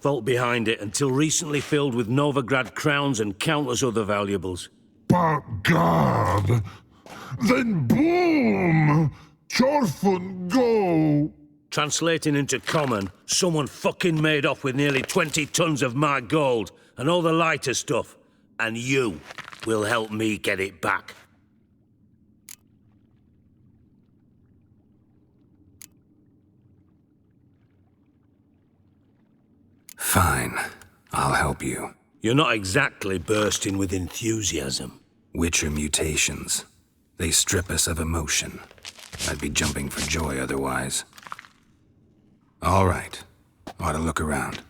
Vault behind it, until recently filled with Novigrad crowns and countless other valuables. But God! Then boom! Chorfun go! Translating into common, someone fucking made off with nearly 20 tons of my gold and all the lighter stuff. And you will help me get it back. Fine. I'll help you. You're not exactly bursting with enthusiasm. Witcher mutations. They strip us of emotion. I'd be jumping for joy otherwise. All right. Ought to look around.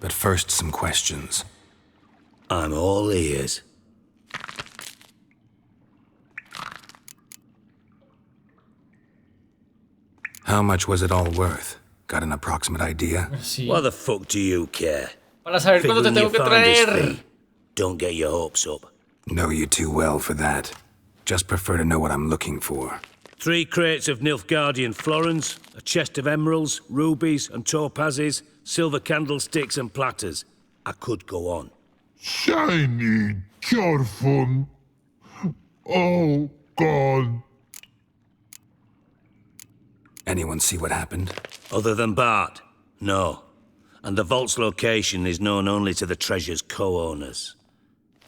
But first, some questions. I'm all ears. How much was it all worth? Got an approximate idea? Sí. Why the fuck do you care? Para saber cuándo te tengo que traer. Don't get your hopes up. Know you too well for that. Just prefer to know what I'm looking for. 3 crates of Nilfgaardian florins, a chest of emeralds, rubies and topazes, silver candlesticks and platters. I could go on. Shiny Chorfun. Oh, God. Anyone see what happened? Other than Bart? No. And the vault's location is known only to the treasure's co-owners.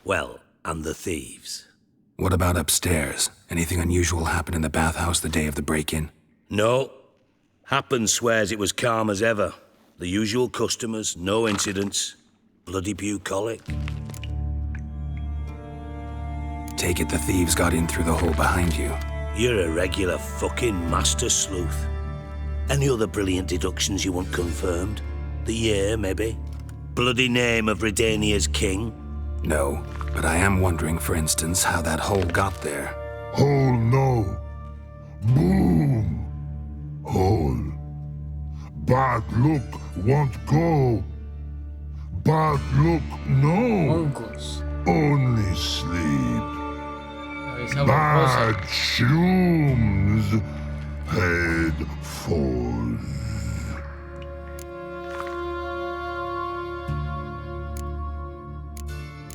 Well, and the thieves. What about upstairs? Anything unusual happen in the bathhouse the day of the break-in? No. Happen swears it was calm as ever. The usual customers, no incidents. Bloody bucolic. Take it the thieves got in through the hole behind you. You're a regular fucking master sleuth. Any other brilliant deductions you want confirmed? The year, maybe? Bloody name of Redania's king? No, but I am wondering, for instance, how that hole got there. Hole no. Boom. Hole. Bad look won't go. Bad look no. Only sleep. Bad shrooms. Head falls.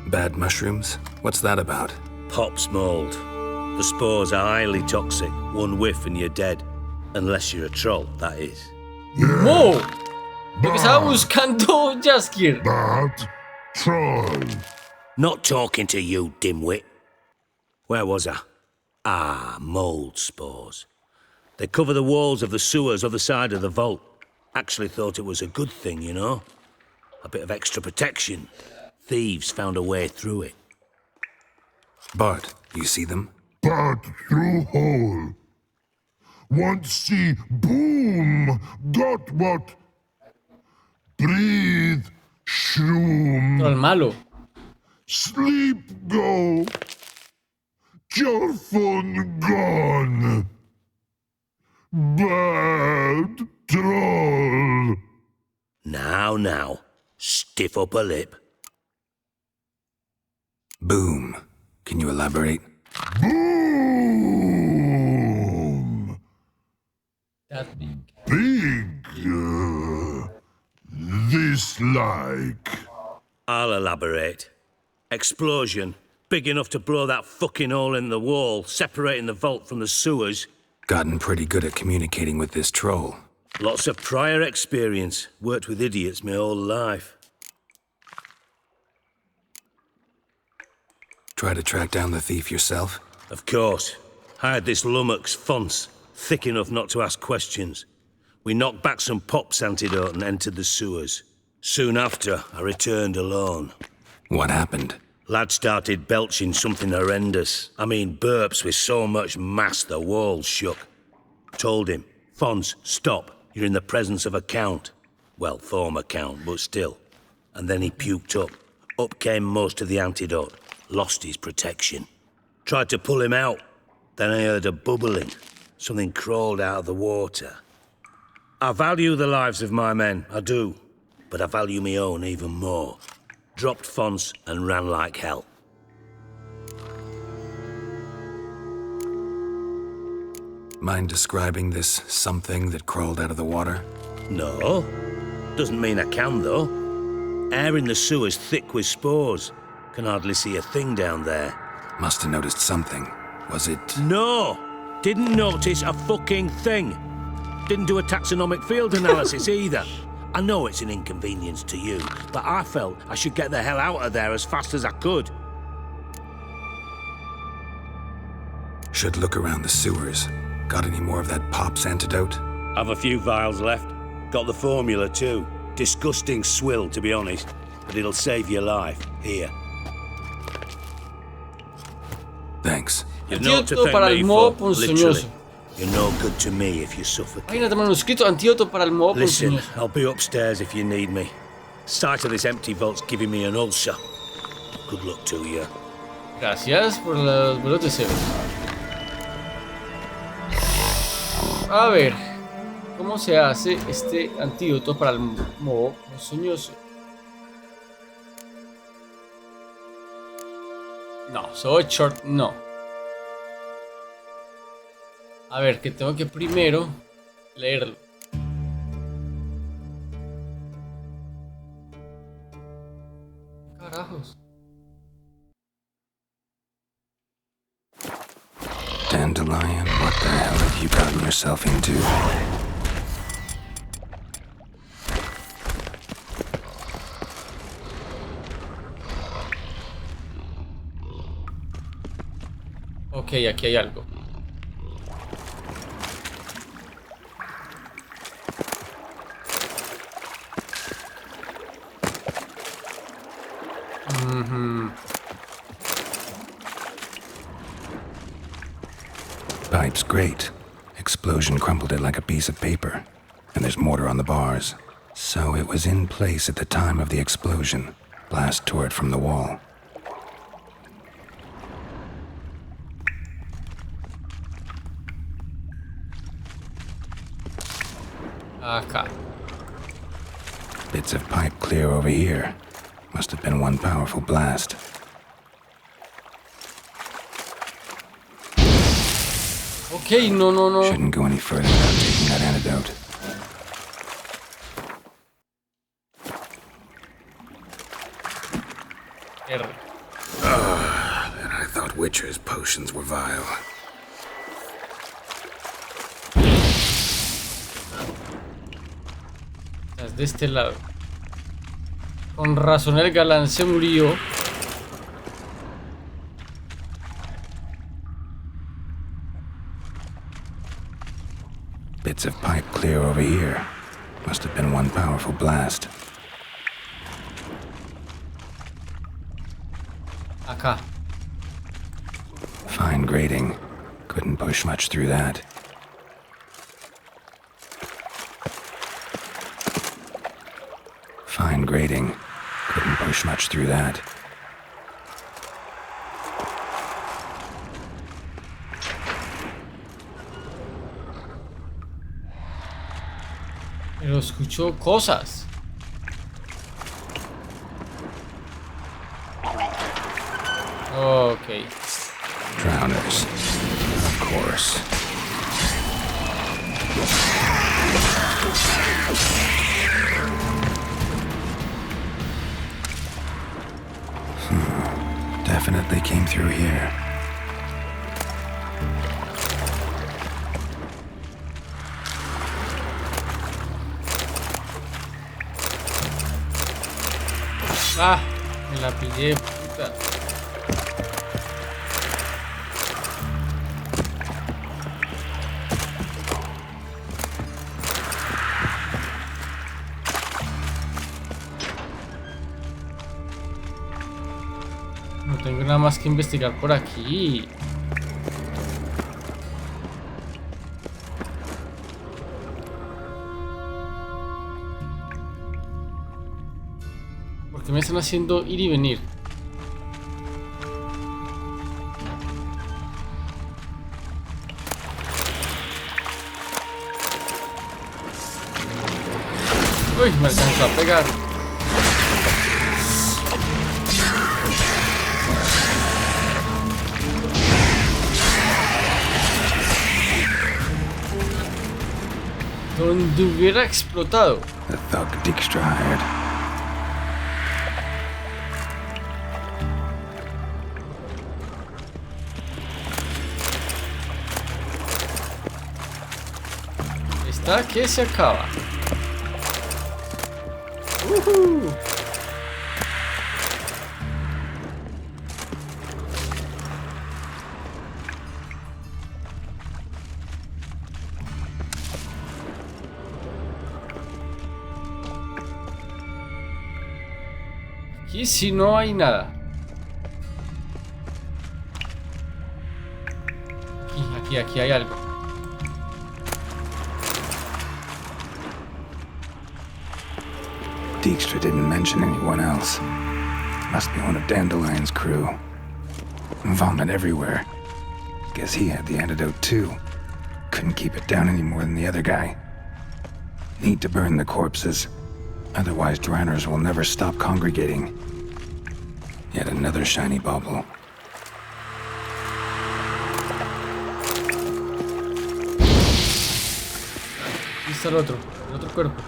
Bad mushrooms? What's that about? Pops mold. The spores are highly toxic. One whiff and you're dead. Unless you're a troll, that is. ¡Wow! Lo que estaba buscando Jaskier. Bad troll. Not talking to you, dimwit. Where was I? Ah, mold spores. They cover the walls of the sewers other side of the vault. Actually thought it was a good thing, you know? A bit of extra protection. Thieves found a way through it. Bart, You see them? Part through hole. Want see boom. Got what? Breathe. Shroom. Pero el malo. Sleep go. Your phone gone. Bad troll. Now. Stiff upper lip. Boom. Can you elaborate? Boom. That big. Big. This like. I'll elaborate. Explosion. Big enough to blow that fucking hole in the wall, separating the vault from the sewers. Gotten pretty good at communicating with this troll. Lots of prior experience. Worked with idiots my whole life. Try to track down the thief yourself? Of course. Hired this lummox, Fons, thick enough not to ask questions. We knocked back some Pop's antidote and entered the sewers. Soon after, I returned alone. What happened? Lad started belching something horrendous. I mean, burps with so much mass the walls shook. Told him, Fons, stop. You're in the presence of a count. Well, former count, but still. And then he puked up. Up came most of the antidote. Lost his protection. Tried to pull him out. Then I heard a bubbling. Something crawled out of the water. I value the lives of my men, I do. But I value my own even more. Dropped Fons and ran like hell. Mind describing this something that crawled out of the water? No. Doesn't mean I can, though. Air in the sewer's thick with spores. Can hardly see a thing down there. Must have noticed something. Was it... No! Didn't notice a fucking thing. Didn't do a taxonomic field analysis either. I know it's an inconvenience to you, but I felt I should get the hell out of there as fast as I could. Should look around the sewers. Got any more of that Pop's antidote? Have a few vials left. Got the formula too. Disgusting swill, to be honest. But it'll save your life. Here. Thanks. You're not to thank me for, literally. You're no good to me if you suffocate. Página de manuscrito, antídoto para el moho Listen, ponzoñoso. I'll be upstairs if you need me. Sight of this empty vault's giving me an ulcer. Good luck to you. Gracias por los buenos deseos. A ver, ¿cómo se hace este antídoto para el moho ponzoñoso? No, sword short, no. A ver, que tengo que primero leerlo. Carajos. Dandelion, what the hell have you gotten yourself into? Ok, aquí hay algo. Pipe's great. Explosion crumpled it like a piece of paper. And there's mortar on the bars. So it was in place at the time of the explosion. Blast tore it from the wall. Acá. Bits of pipe clear over here. Must have been one powerful blast. Ok, no. Shouldn't go any further without taking that antidote. And I thought Witcher's potions were vile. Las de este lado. Con razón el galán se murió. Bits of pipe clear over here. Must have been one powerful blast. Acá. Fine grating. Couldn't push much through that. Fine grating. Couldn't push much through that. Pero escucho cosas. Okay. Drowners. Of course. Definitely came through here. Ah, me la pillé, puta. No tengo nada más que investigar por aquí. ¿Por qué me están haciendo ir y venir? Uy, me alcanzó a pegar. Donde hubiera explotado. The thug Dijkstrahed. Está que se acaba. Aquí sí no hay nada. Aquí hay algo. Dijkstra didn't mention anyone else. Must be one of Dandelion's crew. Vomit everywhere. Guess he had the antidote too. Couldn't keep it down any more than the other guy. Need to burn the corpses. Otherwise, drowners will never stop congregating. Yet another shiny bauble. Aquí está el otro cuerpo.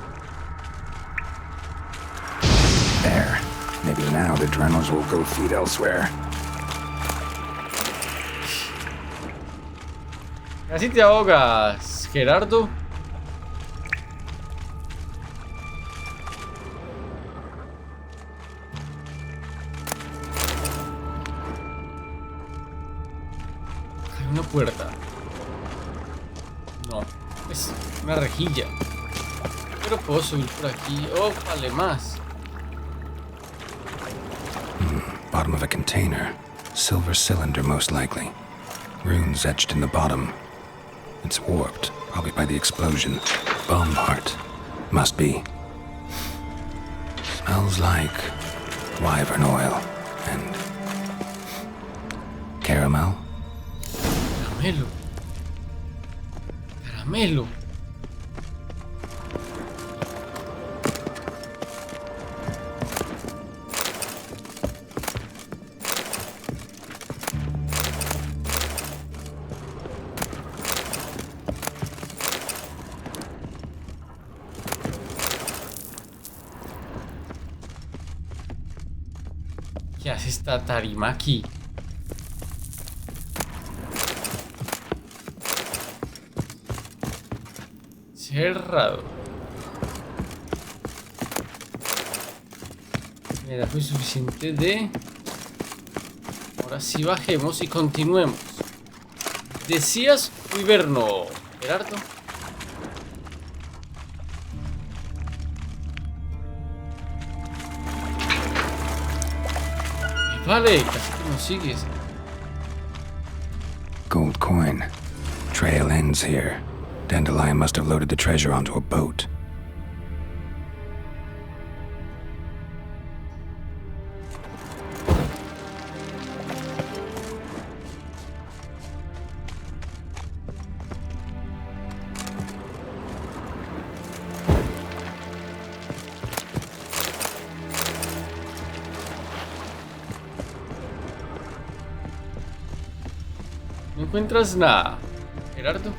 There. Maybe now the drowners will go feed elsewhere. Casi te ahogas, Gerardo. Hay una puerta. No, es una rejilla. Pero puedo subir por aquí. Oh, vale más. Bottom of a container. Silver cylinder, most likely. Runes etched in the bottom. It's warped, probably by the explosion. Bomb heart. Must be. Smells like wyvern oil and caramel. Caramelo. Caramelo. ¿Qué hace esta tarima aquí? Cerrado. Mira, fue suficiente de... Ahora sí bajemos y continuemos. Decías Wyverno, Gerardo. Vale, casi que nos sigues. gold coin. Trail ends here. Dandelion must have loaded the treasure onto a boat. No encuentras nada, Gerardo.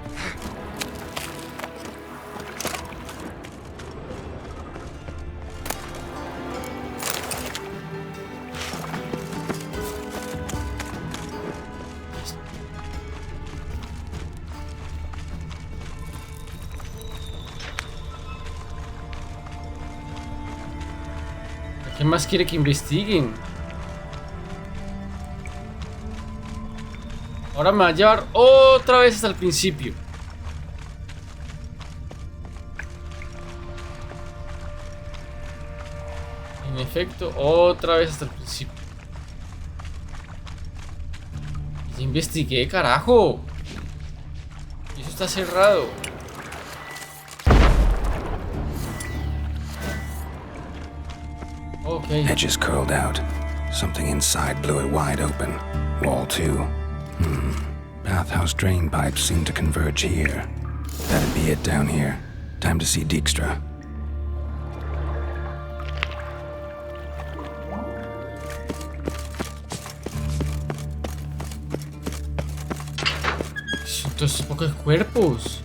¿Qué más quiere que investiguen? Ahora me va a llevar otra vez hasta el principio. En efecto, otra vez hasta el principio. Ya investigué, carajo. Y eso está cerrado. Okay. Edges curled out. Something inside blew it wide open. Wall too. Bathhouse drain pipes seem to converge here. That'd be it down here. Time to see Dijkstra. Son todos esos pocos cuerpos.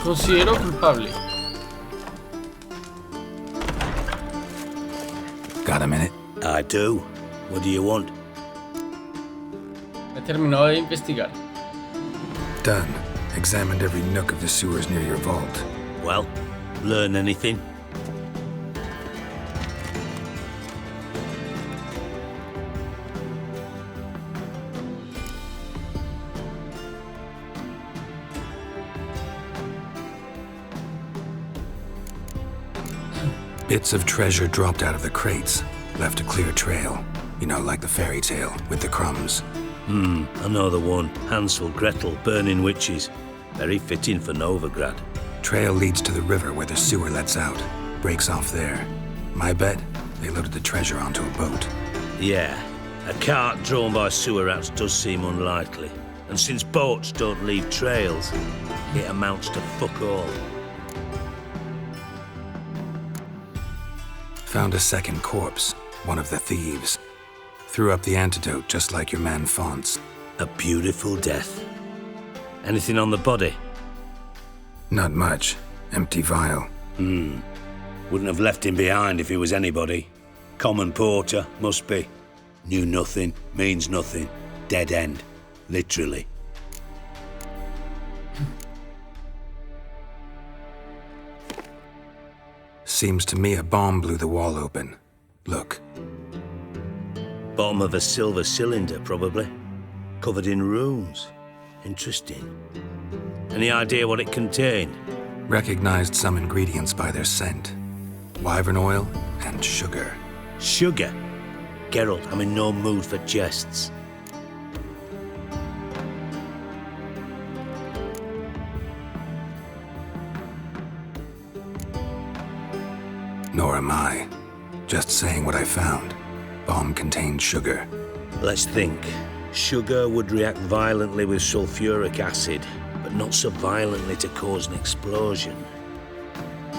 Considero culpable. Got a minute? I do. What do you want? He terminado de investigar. Done. Examined every nook of the sewers near your vault. Well, learn anything? Bits of treasure dropped out of the crates, left a clear trail. You know, like the fairy tale, with the crumbs. I know the one. Hansel, Gretel, burning witches. Very fitting for Novigrad. Trail leads to the river where the sewer lets out. Breaks off there. My bet, they loaded the treasure onto a boat. Yeah, a cart drawn by sewer rats does seem unlikely. And since boats don't leave trails, it amounts to fuck all. Found a second corpse, one of the thieves. Threw up the antidote just like your man Fonts. A beautiful death. Anything on the body? Not much. Empty vial. Wouldn't have left him behind if he was anybody. Common porter, must be. Knew nothing, means nothing. Dead end. Literally. Seems to me a bomb blew the wall open. Look. Bottom of a silver cylinder, probably. Covered in runes. Interesting. Any idea what it contained? Recognized some ingredients by their scent. Wyvern oil and sugar. Sugar? Geralt, I'm in no mood for jests. Nor am I. Just saying what I found. Bomb contained sugar. Let's think. Sugar would react violently with sulfuric acid, but not so violently to cause an explosion.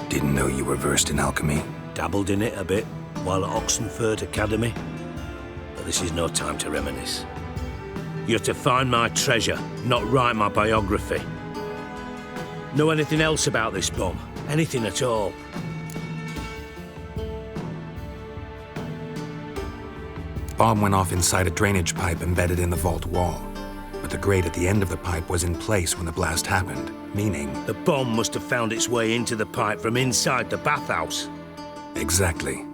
Didn't know you were versed in alchemy. Dabbled in it a bit while at Oxenford Academy. But this is no time to reminisce. You're to find my treasure, not write my biography. Know anything else about this bomb? Anything at all? Bomb went off inside a drainage pipe embedded in the vault wall. But the grate at the end of the pipe was in place when the blast happened, meaning... The bomb must have found its way into the pipe from inside the bathhouse. Exactly.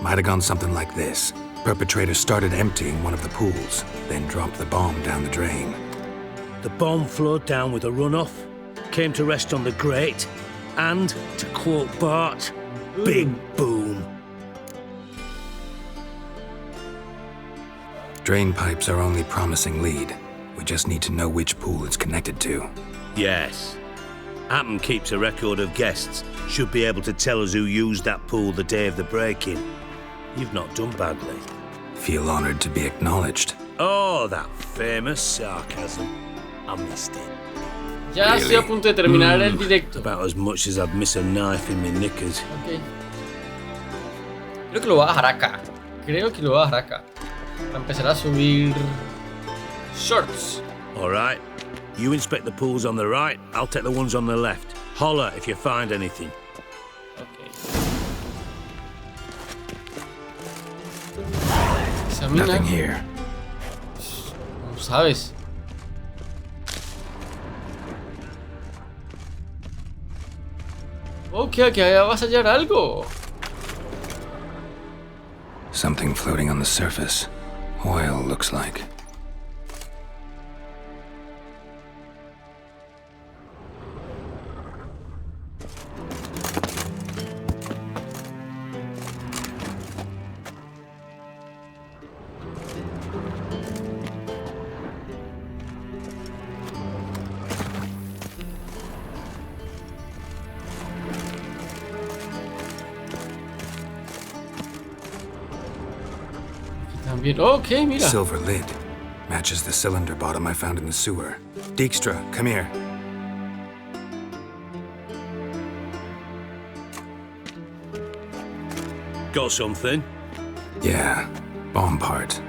Might have gone something like this. Perpetrator started emptying one of the pools, then dropped the bomb down the drain. The bomb flowed down with a runoff, came to rest on the grate, and, to quote Bart, big boom. Drain pipes are only promising lead. We just need to know which pool it's connected to. Yes. Appen keeps a record of guests. Should be able to tell us who used that pool the day of the break-in. You've not done badly. Feel honored to be acknowledged. Oh, that famous sarcasm. I missed it. Ya estoy a punto de terminar el directo. About as much as I'd miss a knife in my knickers. Okay. Creo que lo voy a dejar acá. Para empezar a subir shorts. Alright. You inspect the pools on the right, I'll take the ones on the left. Holler if you find anything. Okay. Nothing here. ¿Cómo sabes? Ok, aquí vas a hallar algo. Something floating on the surface. Oil, looks like. Okay, mira. Silver lid. Matches the cylinder bottom I found in the sewer. Dijkstra, come here. Got something? Yeah, bomb part.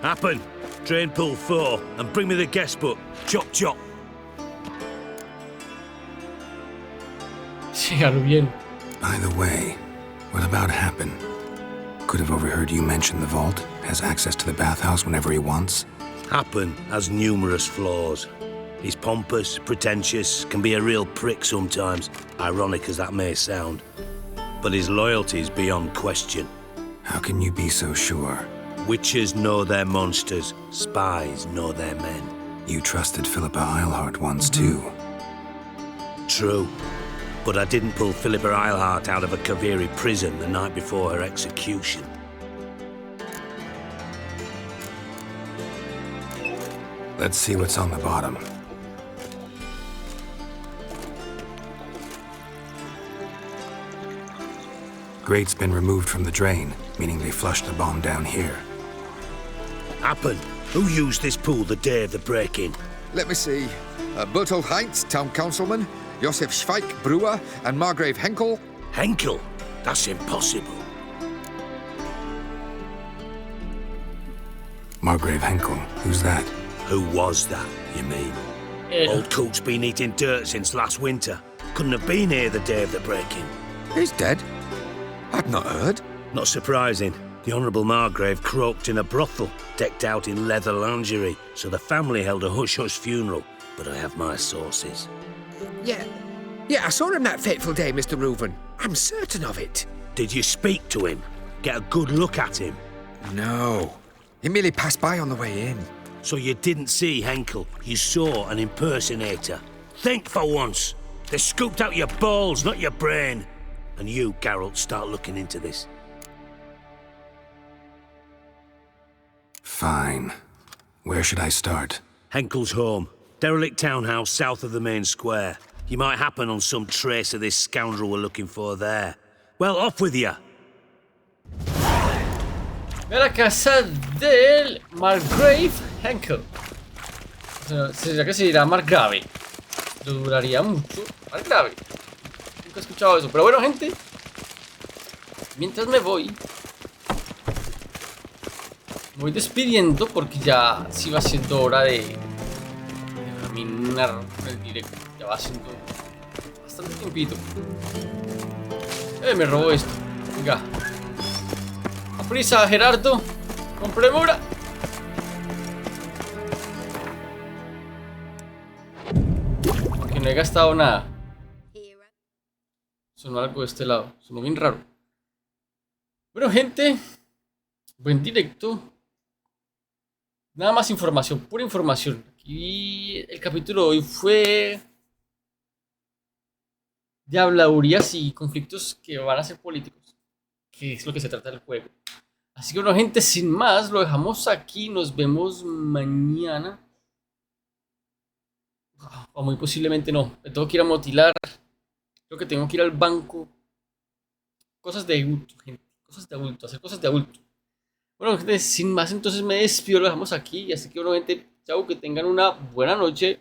Happen. Drain pool 4 and bring me the guest book. Chop chop. Sígalo bien. By the way, what about Happen? Could have overheard you mention the vault. Has access to the bathhouse whenever he wants. Happen has numerous flaws. He's pompous, pretentious, can be a real prick sometimes, ironic as that may sound. But his loyalty is beyond question. How can you be so sure? Witches know their monsters, spies know their men. You trusted Philippa Eilhart once too. True. But I didn't pull Philippa Eilhart out of a Kaviri prison the night before her execution. Let's see what's on the bottom. Grate's been removed from the drain, meaning they flushed the bomb down here. Happen. Who used this pool the day of the break-in? Let me see. Bertolt Heinz, town councilman, Josef Schweik, brewer, and Margrave Henkel. Henkel? That's impossible. Margrave Henkel? Who's that? Who was that, you mean? Old coot's been eating dirt since last winter. Couldn't have been here the day of the break-in. He's dead? I'd not heard. Not surprising. The Honourable Margrave croaked in a brothel, decked out in leather lingerie, so the family held a hush-hush funeral. But I have my sources. Yeah, I saw him that fateful day, Mr. Reuven. I'm certain of it. Did you speak to him? Get a good look at him? No. He merely passed by on the way in. So you didn't see Henkel, you saw an impersonator. Think for once. They scooped out your balls, not your brain. And you, Geralt, start looking into this. Fine. Where should I start? Henkel's home. Derelict townhouse south of the main square. You might happen on some trace of this scoundrel we're looking for there. Well, off with you. Ve a la casa del Margrave Henkel. ¿Será que se dirá Margrave? Lo duraría mucho. Margrave. Nunca he escuchado eso. Pero bueno, gente. Mientras me voy despidiendo porque ya sí va siendo hora de terminar el directo. Ya va siendo bastante tiempito. Me robó esto. Venga. prisa, Gerardo. Con premura. Porque no he gastado nada. Sonó algo de este lado. Sonó bien raro. Bueno, gente. Buen directo. Nada más información, pura información. Aquí el capítulo de hoy fue de habladurías y conflictos que van a ser políticos, que es lo que se trata del juego. Así que bueno, gente, sin más, lo dejamos aquí. Nos vemos mañana. O muy posiblemente no. Me tengo que ir a motilar. Creo que tengo que ir al banco. Cosas de adulto, gente. Cosas de adulto, hacer cosas de adulto. Bueno, gente, sin más, entonces me despido, lo dejamos aquí. Así que bueno, gente, chao, que tengan una buena noche.